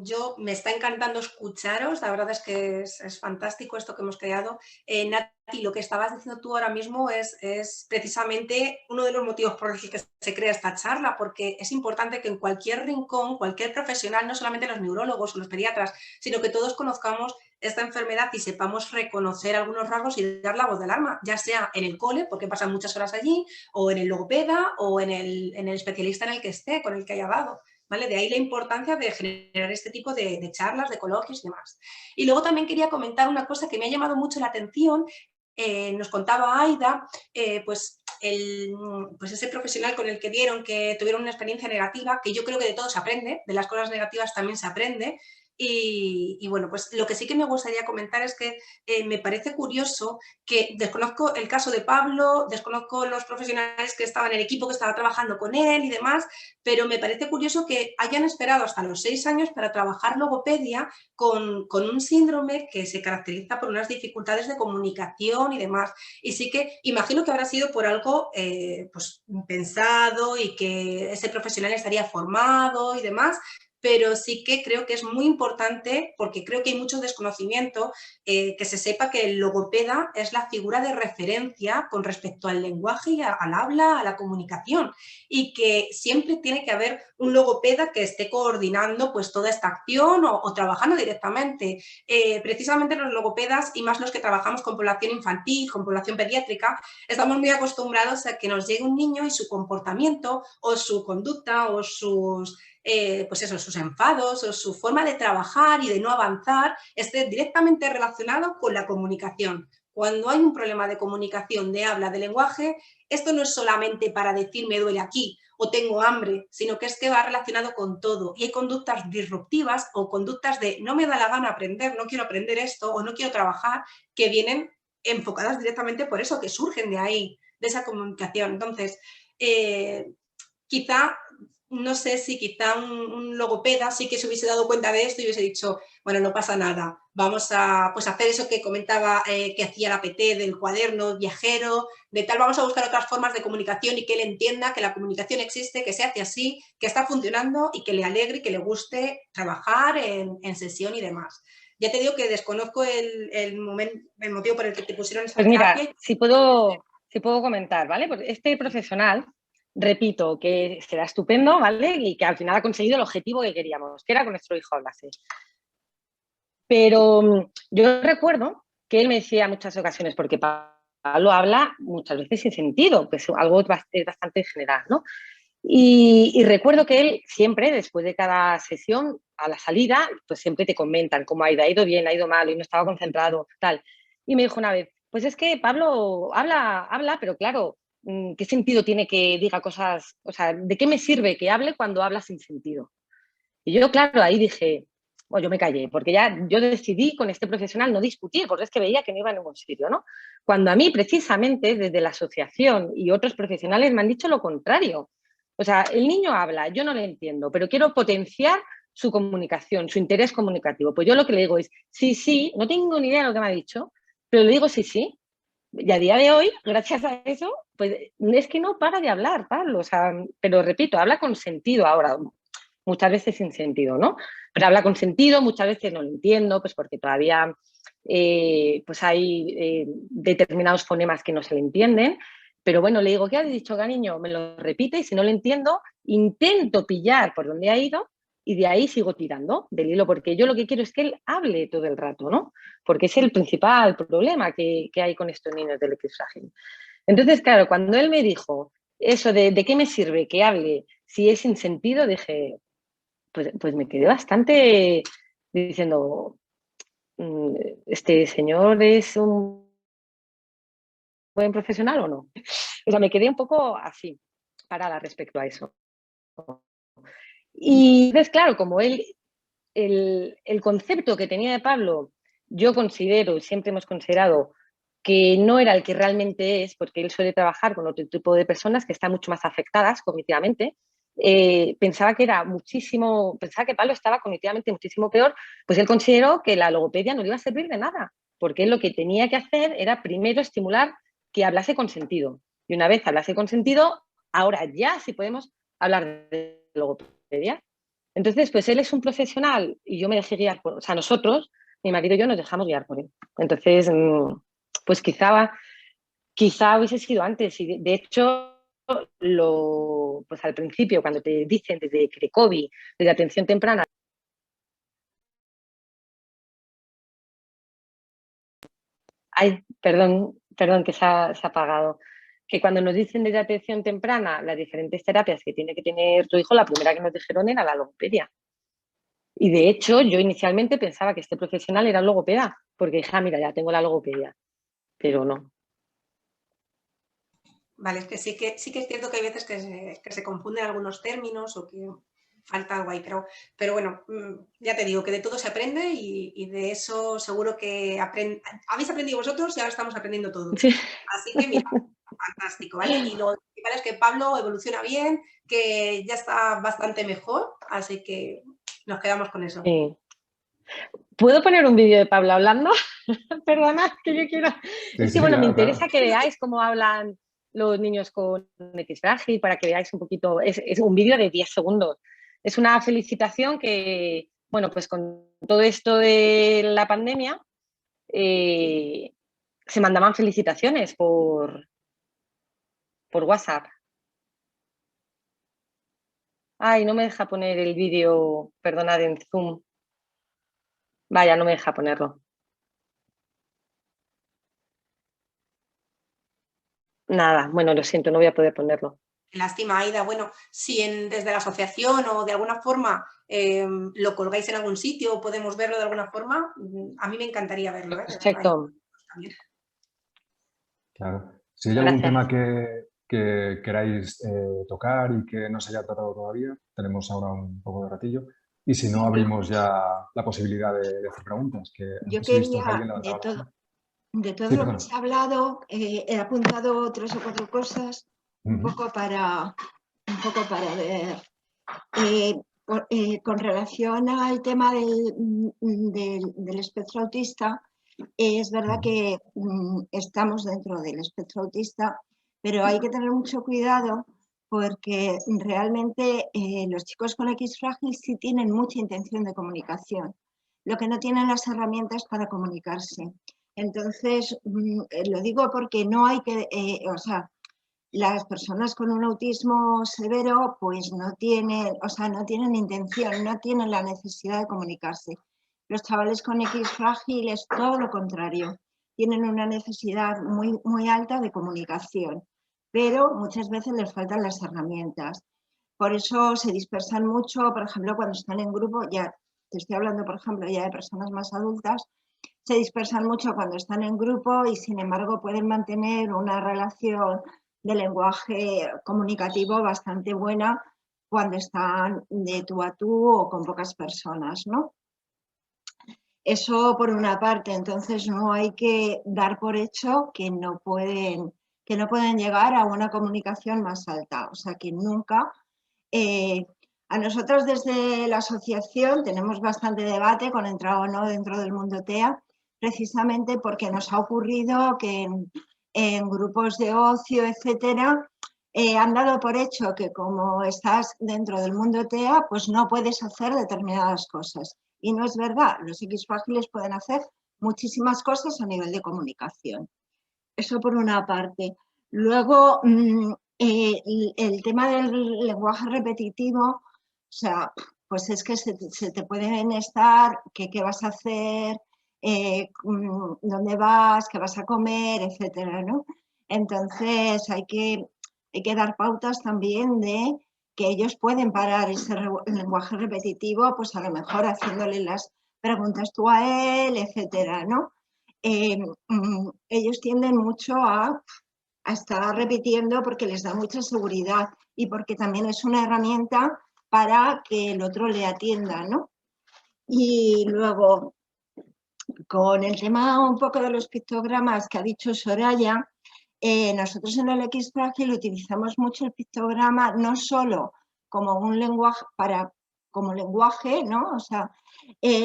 Yo me está encantando escucharos, la verdad es que es fantástico esto que hemos creado. Nati, lo que estabas diciendo tú ahora mismo es precisamente uno de los motivos por los que se crea esta charla, porque es importante que en cualquier rincón, cualquier profesional, no solamente los neurólogos o los pediatras, sino que todos conozcamos esta enfermedad y sepamos reconocer algunos rasgos y dar la voz de alarma, ya sea en el cole, porque pasan muchas horas allí, o en el logopeda, o en el especialista en el que esté, con el que haya dado. ¿Vale? De ahí la importancia de generar este tipo de charlas, de coloquios y demás. Y luego también quería comentar una cosa que me ha llamado mucho la atención. Nos contaba Aida, pues ese profesional con el que tuvieron una experiencia negativa, que yo creo que de todo se aprende, de las cosas negativas también se aprende. Y bueno, pues lo que sí que me gustaría comentar es que me parece curioso que desconozco el caso de Pablo, desconozco los profesionales que estaban en el equipo que estaba trabajando con él y demás, pero me parece curioso que hayan esperado hasta los 6 años para trabajar logopedia con un síndrome que se caracteriza por unas dificultades de comunicación y demás. Y sí que imagino que habrá sido por algo pues, pensado y que ese profesional estaría formado y demás, pero sí que creo que es muy importante, porque creo que hay mucho desconocimiento, que se sepa que el logopeda es la figura de referencia con respecto al lenguaje y al habla, a la comunicación, y que siempre tiene que haber un logopeda que esté coordinando pues toda esta acción o trabajando directamente. Precisamente los logopedas, y más los que trabajamos con población infantil, con población pediátrica, estamos muy acostumbrados a que nos llegue un niño y su comportamiento o su conducta o sus enfados o su forma de trabajar y de no avanzar esté directamente relacionado con la comunicación. Cuando hay un problema de comunicación, de habla, de lenguaje, esto no es solamente para decir me duele aquí o tengo hambre, sino que es que va relacionado con todo. Y hay conductas disruptivas o conductas de no me da la gana aprender, no quiero aprender esto o no quiero trabajar, que vienen enfocadas directamente por eso, que surgen de ahí, de esa comunicación. Entonces, quizá... No sé si quizá un logopeda sí que se hubiese dado cuenta de esto y hubiese dicho, bueno, no pasa nada, vamos a pues, hacer eso que comentaba que hacía la PT del cuaderno viajero, de tal, vamos a buscar otras formas de comunicación y que él entienda que la comunicación existe, que se hace así, que está funcionando y que le alegre y que le guste trabajar en sesión y demás. Ya te digo que desconozco el motivo por el que te pusieron esa terapia. Pues mira, si puedo comentar, ¿vale? Pues este profesional, repito, que será estupendo, ¿vale? Y que al final ha conseguido el objetivo que queríamos, que era que nuestro hijo hablase. Pero yo recuerdo que él me decía en muchas ocasiones, porque Pablo habla muchas veces sin sentido, que es algo bastante general, ¿no? Y recuerdo que él siempre, después de cada sesión, a la salida, pues siempre te comentan cómo ha ido bien, ha ido mal, y no estaba concentrado, tal. Y me dijo una vez, pues es que Pablo habla, pero claro, ¿qué sentido tiene que diga cosas? O sea, ¿de qué me sirve que hable cuando habla sin sentido? Y yo, claro, ahí dije, bueno, yo me callé, porque ya yo decidí con este profesional no discutir, porque es que veía que no iba a ningún sitio, ¿no? Cuando a mí, precisamente, desde la asociación y otros profesionales me han dicho lo contrario. O sea, el niño habla, yo no le entiendo, pero quiero potenciar su comunicación, su interés comunicativo. Pues yo lo que le digo es, sí, sí, no tengo ni idea de lo que me ha dicho, pero le digo sí, sí. Y a día de hoy, gracias a eso, pues es que no para de hablar, Pablo. O sea, pero repito, habla con sentido ahora, muchas veces sin sentido, ¿no? Pero habla con sentido, muchas veces no lo entiendo, pues porque todavía pues hay determinados fonemas que no se le entienden. Pero bueno, le digo, ¿qué ha dicho, cariño? Me lo repite y si no lo entiendo, intento pillar por donde ha ido y de ahí sigo tirando del hilo, porque yo lo que quiero es que él hable todo el rato, ¿no? Porque es el principal problema que hay con estos niños del X frágil. Entonces, claro, cuando él me dijo eso de qué me sirve que hable si es sin sentido, dije, pues me quedé bastante diciendo, ¿este señor es un buen profesional o no? O sea, me quedé un poco así, parada respecto a eso. Y entonces, claro, como él, el concepto que tenía de Pablo, yo considero, y siempre hemos considerado, que no era el que realmente es, porque él suele trabajar con otro tipo de personas que están mucho más afectadas cognitivamente, pensaba que Pablo estaba cognitivamente muchísimo peor, pues él consideró que la logopedia no le iba a servir de nada, porque él lo que tenía que hacer era primero estimular que hablase con sentido. Y una vez hablase con sentido, ahora ya sí podemos hablar de logopedia. Entonces, pues él es un profesional y yo me dejé guiar o sea, nosotros, mi marido y yo nos dejamos guiar por él. Entonces, pues quizá hubiese sido antes y de hecho pues al principio cuando te dicen desde CRECOVI, desde atención temprana, ay, perdón que se ha apagado, que cuando nos dicen desde atención temprana las diferentes terapias que tiene que tener tu hijo, la primera que nos dijeron era la logopedia. Y de hecho yo inicialmente pensaba que este profesional era logopeda, porque dije, mira, ya tengo la logopedia, pero no. Vale, es que sí que es cierto que hay veces que se confunden algunos términos o que falta algo ahí, pero bueno, ya te digo que de todo se aprende y de eso seguro que habéis aprendido vosotros y ahora estamos aprendiendo todos. Sí. Así que mira, fantástico, ¿vale? Y lo principal es que Pablo evoluciona bien, que ya está bastante mejor, así que nos quedamos con eso. Sí. ¿Puedo poner un vídeo de Pablo hablando? Perdona, que yo quiero... Sí, es que, bueno, claro, me interesa claro. que veáis cómo hablan los niños con X frágil, para que veáis un poquito... Es un vídeo de 10 segundos. Es una felicitación que, bueno, pues con todo esto de la pandemia, se mandaban felicitaciones por WhatsApp. Ay, no me deja poner el vídeo, perdonad, en Zoom. Vaya, no me deja ponerlo. Nada, bueno, lo siento, no voy a poder ponerlo. Lástima, Aida. Bueno, si desde la asociación o de alguna forma lo colgáis en algún sitio o podemos verlo de alguna forma, a mí me encantaría verlo. Perfecto. Claro. Si hay algún tema que queráis tocar y que no se haya tratado todavía, tenemos ahora un poco de ratillo. Y si no, abrimos ya la posibilidad de hacer preguntas. Que yo he visto que quería, alguien levantaba la mano. de todo Sí, lo que se ha hablado, he apuntado 3 o 4 cosas un poco para ver. Con relación al tema del espectro autista, es verdad que estamos dentro del espectro autista, pero hay que tener mucho cuidado porque realmente los chicos con X frágil sí tienen mucha intención de comunicación, lo que no tienen las herramientas para comunicarse. Entonces, lo digo porque no hay que, o sea, las personas con un autismo severo pues no tienen intención, no tienen la necesidad de comunicarse. Los chavales con X frágil es todo lo contrario, tienen una necesidad muy, muy alta de comunicación, pero muchas veces les faltan las herramientas. Por eso se dispersan mucho, por ejemplo, cuando están en grupo, ya te estoy hablando, por ejemplo, ya de personas más adultas, se dispersan mucho cuando están en grupo y sin embargo pueden mantener una relación de lenguaje comunicativo bastante buena cuando están de tú a tú o con pocas personas, ¿no? Eso por una parte, entonces no hay que dar por hecho que no pueden llegar a una comunicación más alta, o sea que nunca A nosotros desde la asociación tenemos bastante debate con entrar o no dentro del mundo TEA, precisamente porque nos ha ocurrido que en grupos de ocio, etcétera, han dado por hecho que como estás dentro del mundo TEA, pues no puedes hacer determinadas cosas. Y no es verdad, los X frágiles pueden hacer muchísimas cosas a nivel de comunicación. Eso por una parte. Luego, el tema del lenguaje repetitivo, o sea, pues es que se te pueden estar, qué vas a hacer, dónde vas, qué vas a comer, etcétera, ¿no? Entonces hay que dar pautas también de que ellos pueden parar ese lenguaje repetitivo, pues a lo mejor haciéndole las preguntas tú a él, etcétera, ¿no? Ellos tienden mucho a estar repitiendo porque les da mucha seguridad y porque también es una herramienta para que el otro le atienda, ¿no? Y luego, con el tema un poco de los pictogramas que ha dicho Soraya, nosotros en el X frágil utilizamos mucho el pictograma no solo como un lenguaje como lenguaje, ¿no? O sea,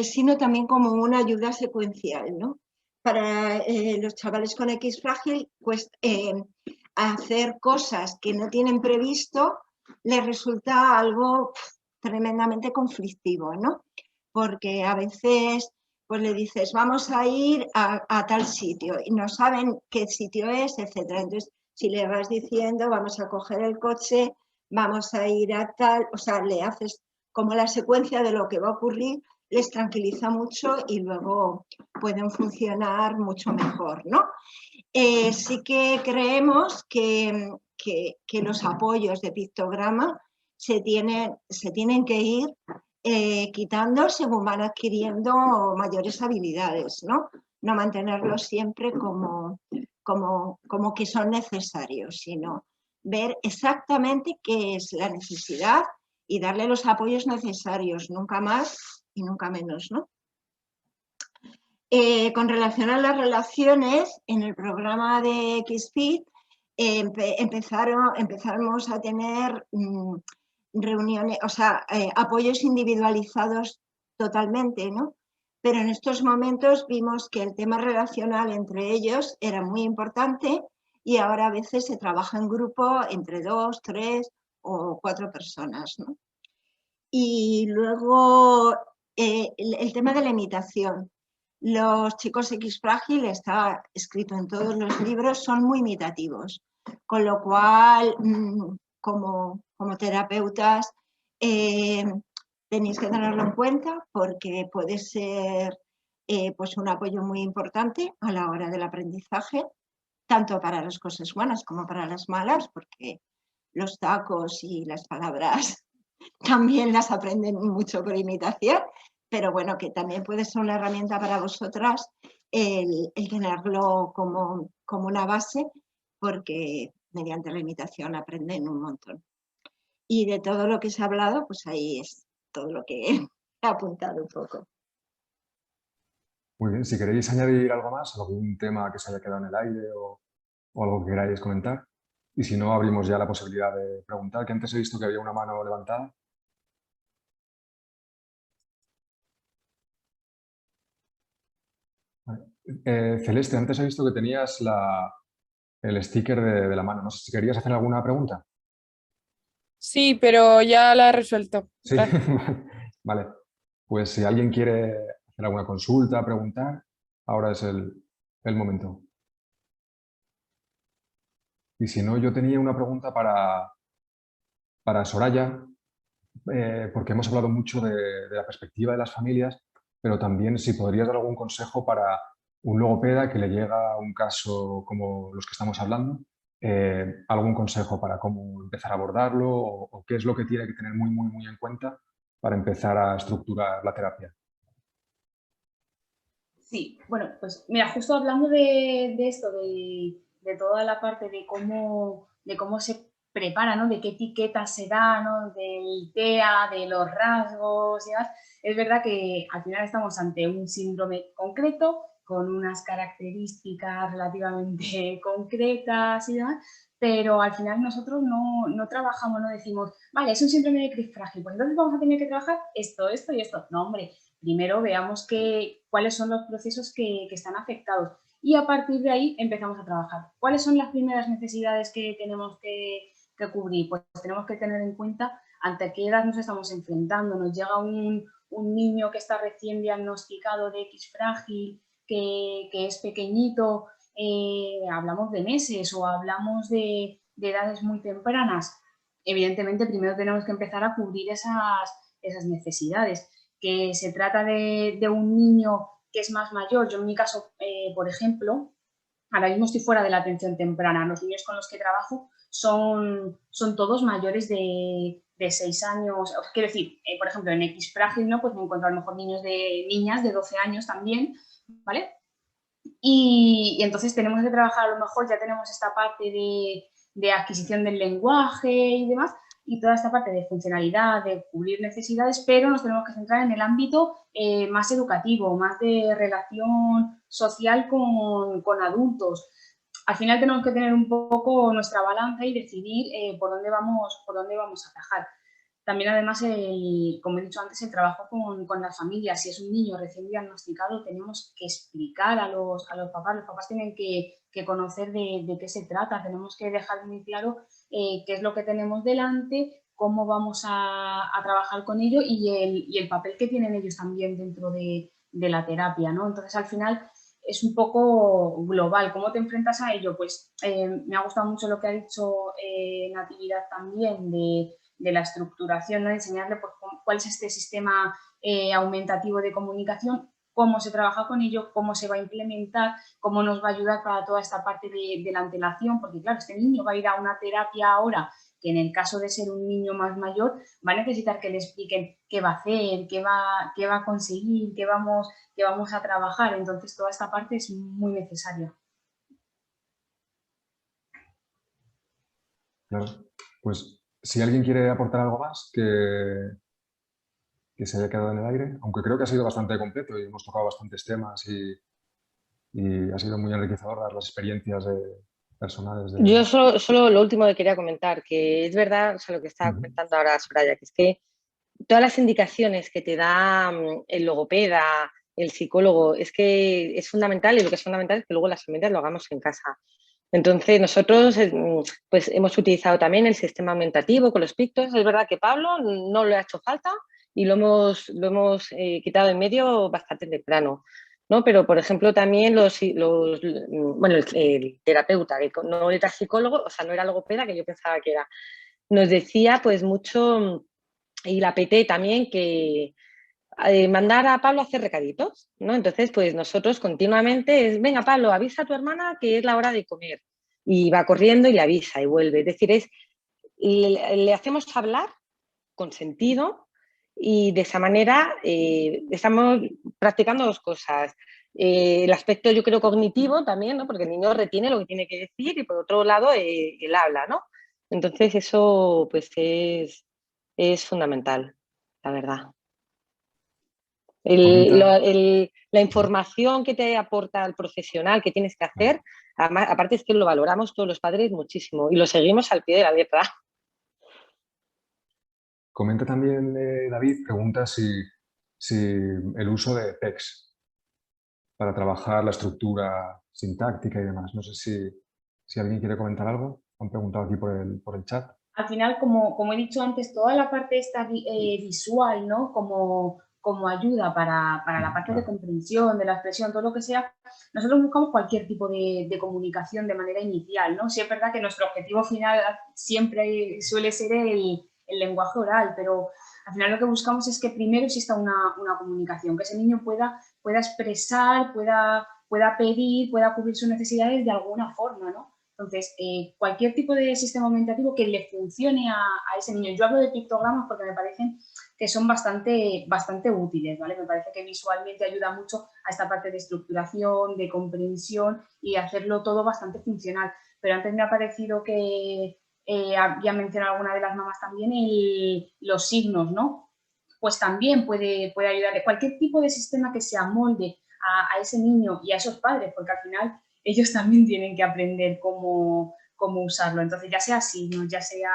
sino también como una ayuda secuencial, ¿no? Para los chavales con X frágil, pues hacer cosas que no tienen previsto les resulta algo tremendamente conflictivo, ¿no? Porque a veces pues le dices, vamos a ir a tal sitio y no saben qué sitio es, etcétera. Entonces, si le vas diciendo, vamos a coger el coche, vamos a ir a tal, o sea, le haces como la secuencia de lo que va a ocurrir, les tranquiliza mucho y luego pueden funcionar mucho mejor, ¿no? Sí que creemos que los apoyos de pictograma se tienen que ir quitando según van adquiriendo mayores habilidades, ¿no? No mantenerlos siempre como que son necesarios, sino ver exactamente qué es la necesidad y darle los apoyos necesarios, nunca más y nunca menos, ¿no? Con relación a las relaciones, en el programa de XFIT empezamos a tener reuniones, o sea, apoyos individualizados totalmente, ¿no? Pero en estos momentos vimos que el tema relacional entre ellos era muy importante y ahora a veces se trabaja en grupo entre 2, 3 o 4 personas, ¿no? Y luego el tema de la imitación. Los chicos X frágil, está escrito en todos los libros, son muy imitativos, con lo cual, como terapeutas, tenéis que tenerlo en cuenta porque puede ser pues un apoyo muy importante a la hora del aprendizaje, tanto para las cosas buenas como para las malas, porque los tacos y las palabras también las aprenden mucho por imitación, pero bueno, que también puede ser una herramienta para vosotras el tenerlo como una base, porque mediante la imitación aprenden un montón. Y de todo lo que se ha hablado, pues ahí es todo lo que he apuntado un poco. Muy bien, si queréis añadir algo más, algún tema que se haya quedado en el aire o algo que queráis comentar. Y si no, abrimos ya la posibilidad de preguntar, que antes he visto que había una mano levantada. Celeste, antes he visto que tenías el sticker de la mano. No sé si querías hacer alguna pregunta. Sí, pero ya la he resuelto. Sí, vale. Pues si alguien quiere hacer alguna consulta, preguntar, ahora es el momento. Y si no, yo tenía una pregunta para Soraya, porque hemos hablado mucho de la perspectiva de las familias, pero también si podrías dar algún consejo para un logopeda que le llega un caso como los que estamos hablando, algún consejo para cómo empezar a abordarlo o qué es lo que tiene que tener muy, muy, muy en cuenta para empezar a estructurar la terapia. Sí, bueno, pues mira, justo hablando de esto, de toda la parte de cómo se prepara, ¿no? De qué etiquetas se da, ¿no? Del TEA, de los rasgos y demás. Es verdad que al final estamos ante un síndrome concreto, con unas características relativamente concretas y demás, pero al final nosotros no trabajamos, no decimos, vale, es un síndrome de Crispr frágil, pues entonces vamos a tener que trabajar esto, esto y esto. No, hombre, primero veamos cuáles son los procesos que están afectados y a partir de ahí empezamos a trabajar. ¿Cuáles son las primeras necesidades que tenemos que cubrir? Pues tenemos que tener en cuenta ante qué edad nos estamos enfrentando. Nos llega un niño que está recién diagnosticado de X frágil, que es pequeñito, hablamos de meses o hablamos de edades muy tempranas. Evidentemente, primero tenemos que empezar a cubrir esas necesidades. Que se trata de un niño que es más mayor. Yo en mi caso, por ejemplo, ahora mismo estoy fuera de la atención temprana. Los niños con los que trabajo son todos mayores de 6 años. Quiero decir, por ejemplo, en X frágil, ¿no? Pues me encuentro a lo mejor niñas de 12 años también, ¿vale? Y entonces tenemos que trabajar, a lo mejor ya tenemos esta parte de adquisición del lenguaje y demás, y toda esta parte de funcionalidad, de cubrir necesidades, pero nos tenemos que centrar en el ámbito más educativo, más de relación social con adultos. Al final tenemos que tener un poco nuestra balanza y decidir por dónde vamos a atajar. También, además, como he dicho antes, el trabajo con las familias. Si es un niño recién diagnosticado, tenemos que explicar a los papás. Los papás tienen que conocer de qué se trata. Tenemos que dejar muy claro qué es lo que tenemos delante, cómo vamos a trabajar con ello y el papel que tienen ellos también dentro de la terapia, ¿no? Entonces, al final, es un poco global. ¿Cómo te enfrentas a ello? Pues me ha gustado mucho lo que ha dicho Natividad también de la estructuración, ¿no? Enseñarle pues, cuál es este sistema aumentativo de comunicación, cómo se trabaja con ello, cómo se va a implementar, cómo nos va a ayudar para toda esta parte de la antelación, porque claro, este niño va a ir a una terapia ahora que en el caso de ser un niño más mayor va a necesitar que le expliquen qué va a hacer, qué va a conseguir, qué vamos a trabajar. Entonces toda esta parte es muy necesaria. Claro, pues si alguien quiere aportar algo más que se haya quedado en el aire, aunque creo que ha sido bastante completo y hemos tocado bastantes temas y ha sido muy enriquecedor dar las experiencias personales. Yo solo lo último que quería comentar, que es verdad, o sea, lo que estaba comentando ahora Soraya, que es que todas las indicaciones que te da el logopeda, el psicólogo, es que es fundamental, y lo que es fundamental es que luego las familias lo hagamos en casa. Entonces, nosotros pues hemos utilizado también el sistema aumentativo con los pictos. Es verdad que Pablo no le ha hecho falta y lo hemos quitado en medio bastante temprano, ¿no? Pero, por ejemplo, también bueno, el terapeuta, que no era psicólogo, o sea, no era logopeda, que yo pensaba que era, nos decía pues mucho, y la PT también, que mandar a Pablo a hacer recaditos, ¿no? Entonces, pues nosotros continuamente es, venga, Pablo, avisa a tu hermana que es la hora de comer. Y va corriendo y le avisa y vuelve. Es decir, le hacemos hablar con sentido y de esa manera estamos practicando dos cosas. El aspecto, yo creo, cognitivo también, ¿no? Porque el niño retiene lo que tiene que decir y, por otro lado, él habla, ¿no? Entonces, eso pues es fundamental, la verdad. La información que te aporta el profesional que tienes que hacer, aparte es que lo valoramos todos los padres muchísimo y lo seguimos al pie de la letra. Comenta también David, pregunta si el uso de PECs para trabajar la estructura sintáctica y demás. No sé si alguien quiere comentar algo. Han preguntado aquí por el chat. Al final, como he dicho antes, toda la parte esta visual, ¿no? Como ayuda para la parte de comprensión, de la expresión, todo lo que sea, nosotros buscamos cualquier tipo de comunicación de manera inicial, ¿no? Sí es verdad que nuestro objetivo final siempre suele ser el lenguaje oral, pero al final lo que buscamos es que primero exista una comunicación, que ese niño pueda expresar, pueda pedir, pueda cubrir sus necesidades de alguna forma, ¿no? Entonces, cualquier tipo de sistema aumentativo que le funcione a ese niño. Yo hablo de pictogramas porque me parecen que son bastante útiles, ¿vale? Me parece que visualmente ayuda mucho a esta parte de estructuración, de comprensión y hacerlo todo bastante funcional. Pero antes me ha parecido que había mencionado alguna de las mamás también los signos, ¿no? Pues también puede ayudarle. Cualquier tipo de sistema que se amolde a ese niño y a esos padres, porque al final ellos también tienen que aprender cómo cómo usarlo. Entonces, ya sea signos, ya sea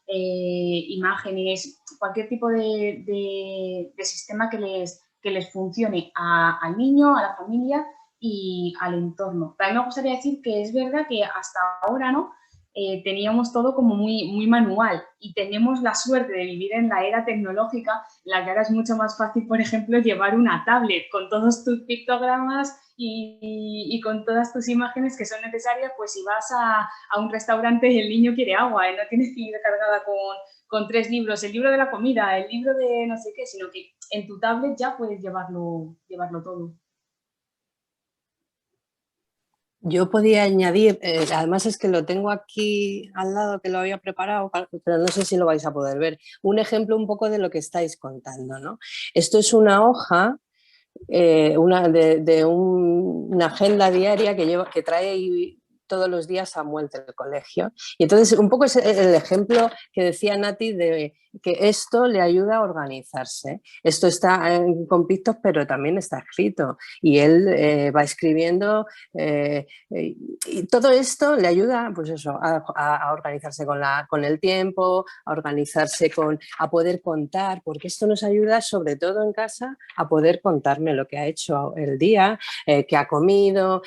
imágenes, cualquier tipo de sistema que les funcione al niño, a la familia y al entorno. También me gustaría decir que es verdad que hasta ahora, ¿no? Teníamos todo como muy manual y tenemos la suerte de vivir en la era tecnológica, en la que ahora es mucho más fácil, por ejemplo, llevar una tablet con todos tus pictogramas y con todas tus imágenes que son necesarias, pues si vas a un restaurante y el niño quiere agua y no tienes que ir cargada con 3 libros, el libro de la comida, el libro de no sé qué, sino que en tu tablet ya puedes llevarlo todo. Yo podía añadir, además es que lo tengo aquí al lado, que lo había preparado, pero no sé si lo vais a poder ver, un ejemplo un poco de lo que estáis contando, ¿no? Esto es una hoja una agenda diaria que trae todos los días Samuel del colegio. Y entonces un poco es el ejemplo que decía Nati de que esto le ayuda a organizarse. Esto está con pictos, pero también está escrito. Y él va escribiendo y todo esto le ayuda pues eso, a organizarse con el tiempo, a organizarse a poder contar, porque esto nos ayuda sobre todo en casa a poder contarme lo que ha hecho el día, qué ha comido,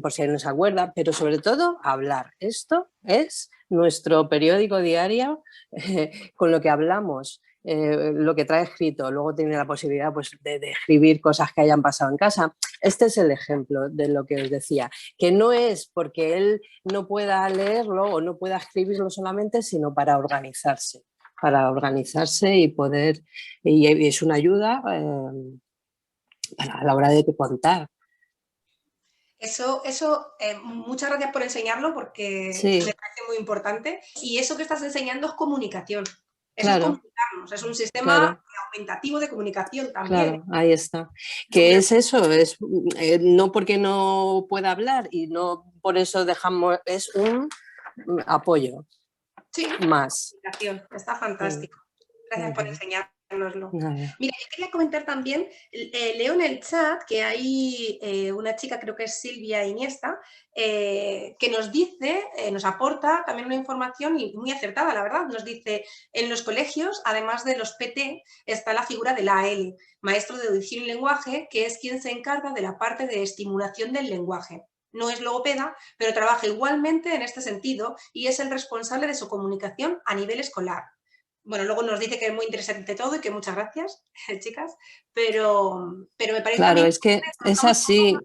por si no se acuerda, pero sobre todo hablar. Esto es nuestro periódico diario con lo que hablamos. Lo que trae escrito, luego tiene la posibilidad pues, de escribir cosas que hayan pasado en casa. Este es el ejemplo de lo que os decía, que no es porque él no pueda leerlo o no pueda escribirlo solamente, sino para organizarse y poder, y es una ayuda a la hora de contar. Eso muchas gracias por enseñarlo porque Sí. me parece muy importante. Y eso que estás enseñando es comunicación. Eso claro, es comunicarnos, es un sistema claro, aumentativo de comunicación también. Claro, ahí está. Que es eso, es no porque no pueda hablar y no por eso dejamos, es un apoyo Sí, más. Está fantástico. Gracias por enseñárnoslo. Nada. Mira, yo quería comentar también, leo en el chat que hay una chica, creo que es Silvia Iniesta, que nos dice, nos aporta también una información y muy acertada, la verdad. Nos dice, en los colegios, además de los PT, está la figura del AL, maestro de audición y lenguaje, que es quien se encarga de la parte de estimulación del lenguaje. No es logopeda, pero trabaja igualmente en este sentido y es el responsable de su comunicación a nivel escolar. Bueno, luego nos dice que es muy interesante todo y que muchas gracias, chicas, pero me parece Claro, también es que es así.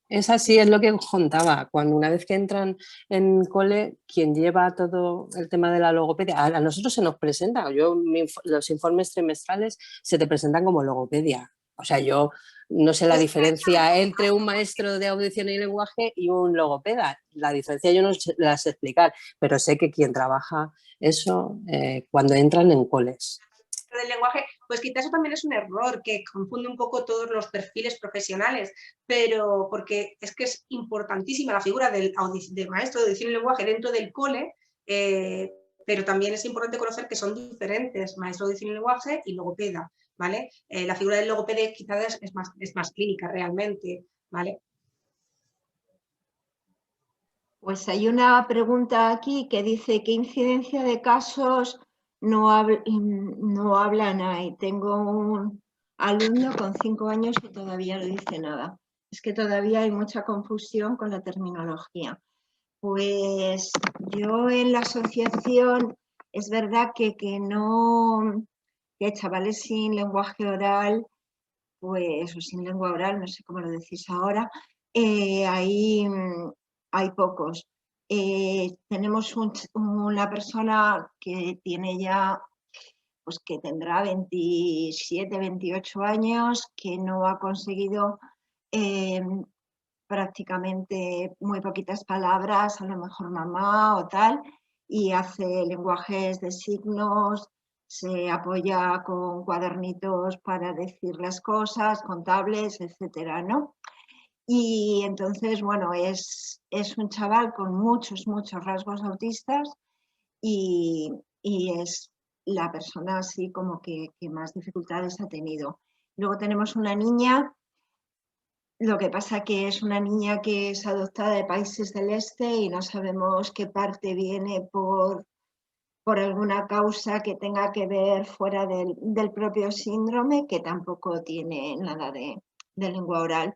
Es así, es lo que os contaba. Cuando una vez que entran en cole, quien lleva todo el tema de la logopedia, a nosotros se nos presenta, los informes trimestrales se te presentan como logopedia. O sea, yo no sé la diferencia entre un maestro de audición y lenguaje y un logopeda. La diferencia yo no la sé explicar, pero sé que quien trabaja eso cuando entran en coles. Del lenguaje, pues quizás eso también es un error que confunde un poco todos los perfiles profesionales, pero porque es que es importantísima la figura del maestro de audición y lenguaje dentro del cole, pero también es importante conocer que son diferentes, maestro de audición y lenguaje y logopeda, ¿vale? La figura del logopeda quizás es más clínica realmente, ¿vale? Pues hay una pregunta aquí que dice ¿qué incidencia de casos no hablan ahí? Tengo un alumno con 5 años y todavía no dice nada. Es que todavía hay mucha confusión con la terminología. Pues yo en la asociación es verdad que chavales sin lenguaje oral, pues, o sin lengua oral, no sé cómo lo decís ahora, hay pocos. Tenemos una persona que tiene ya, pues que tendrá 27, 28 años, que no ha conseguido prácticamente muy poquitas palabras, a lo mejor mamá o tal, y hace lenguajes de signos, se apoya con cuadernitos para decir las cosas, contables, etcétera, ¿no? Y entonces, bueno, es un chaval con muchos rasgos autistas y es la persona así como que más dificultades ha tenido. Luego tenemos una niña Lo que pasa que es una niña que es adoptada de países del este y no sabemos qué parte viene por alguna causa que tenga que ver fuera del propio síndrome, que tampoco tiene nada de lengua oral.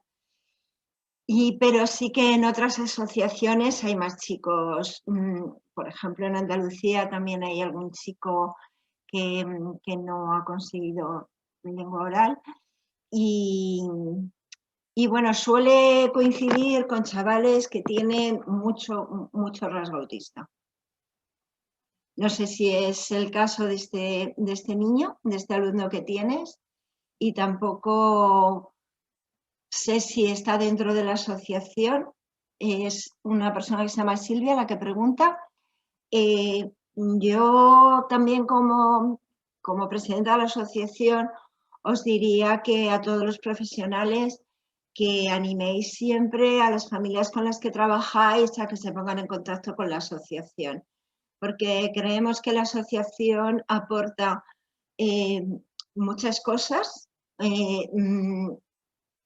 Pero sí que en otras asociaciones hay más chicos. Por ejemplo, en Andalucía también hay algún chico que no ha conseguido lengua oral. Y bueno, suele coincidir con chavales que tienen mucho rasgo autista. No sé si es el caso de este niño, de este alumno que tienes, y tampoco sé si está dentro de la asociación. Es una persona que se llama Silvia la que pregunta. Yo también como presidenta de la asociación os diría que a todos los profesionales que animéis siempre a las familias con las que trabajáis a que se pongan en contacto con la asociación, porque creemos que la asociación aporta muchas cosas.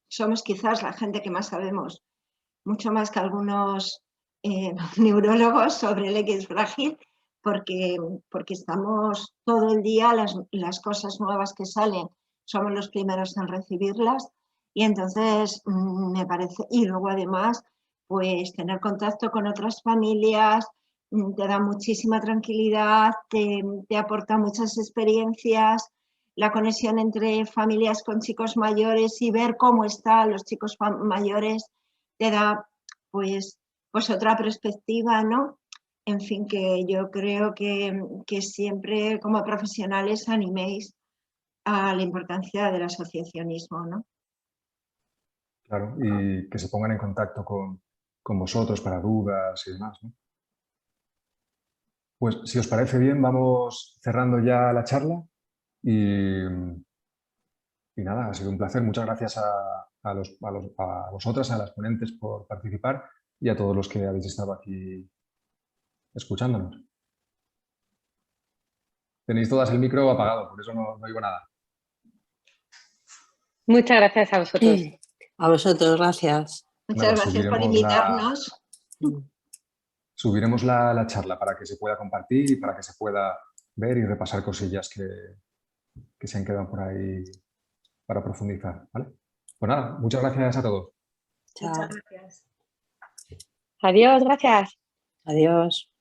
Somos quizás la gente que más sabemos, mucho más que algunos neurólogos sobre el X frágil, porque estamos todo el día, las cosas nuevas que salen, somos los primeros en recibirlas, y entonces me parece, y luego además, pues tener contacto con otras familias te da muchísima tranquilidad, te aporta muchas experiencias. La conexión entre familias con chicos mayores y ver cómo están los chicos mayores te da pues otra perspectiva, ¿no? En fin, que yo creo que siempre como profesionales animéis a la importancia del asociacionismo, ¿no? Claro, y que se pongan en contacto con vosotros para dudas y demás, ¿no? Pues si os parece bien, vamos cerrando ya la charla y nada, ha sido un placer. Muchas gracias a vosotras, a las ponentes por participar y a todos los que habéis estado aquí escuchándonos. Tenéis todas el micro apagado, por eso no oigo nada. Muchas gracias a vosotros. A vosotros, gracias. Muchas gracias por invitarnos. Subiremos la charla para que se pueda compartir y para que se pueda ver y repasar cosillas que se han quedado por ahí para profundizar, ¿vale? Pues nada, muchas gracias a todos. Chao. Muchas gracias. Adiós, gracias. Adiós.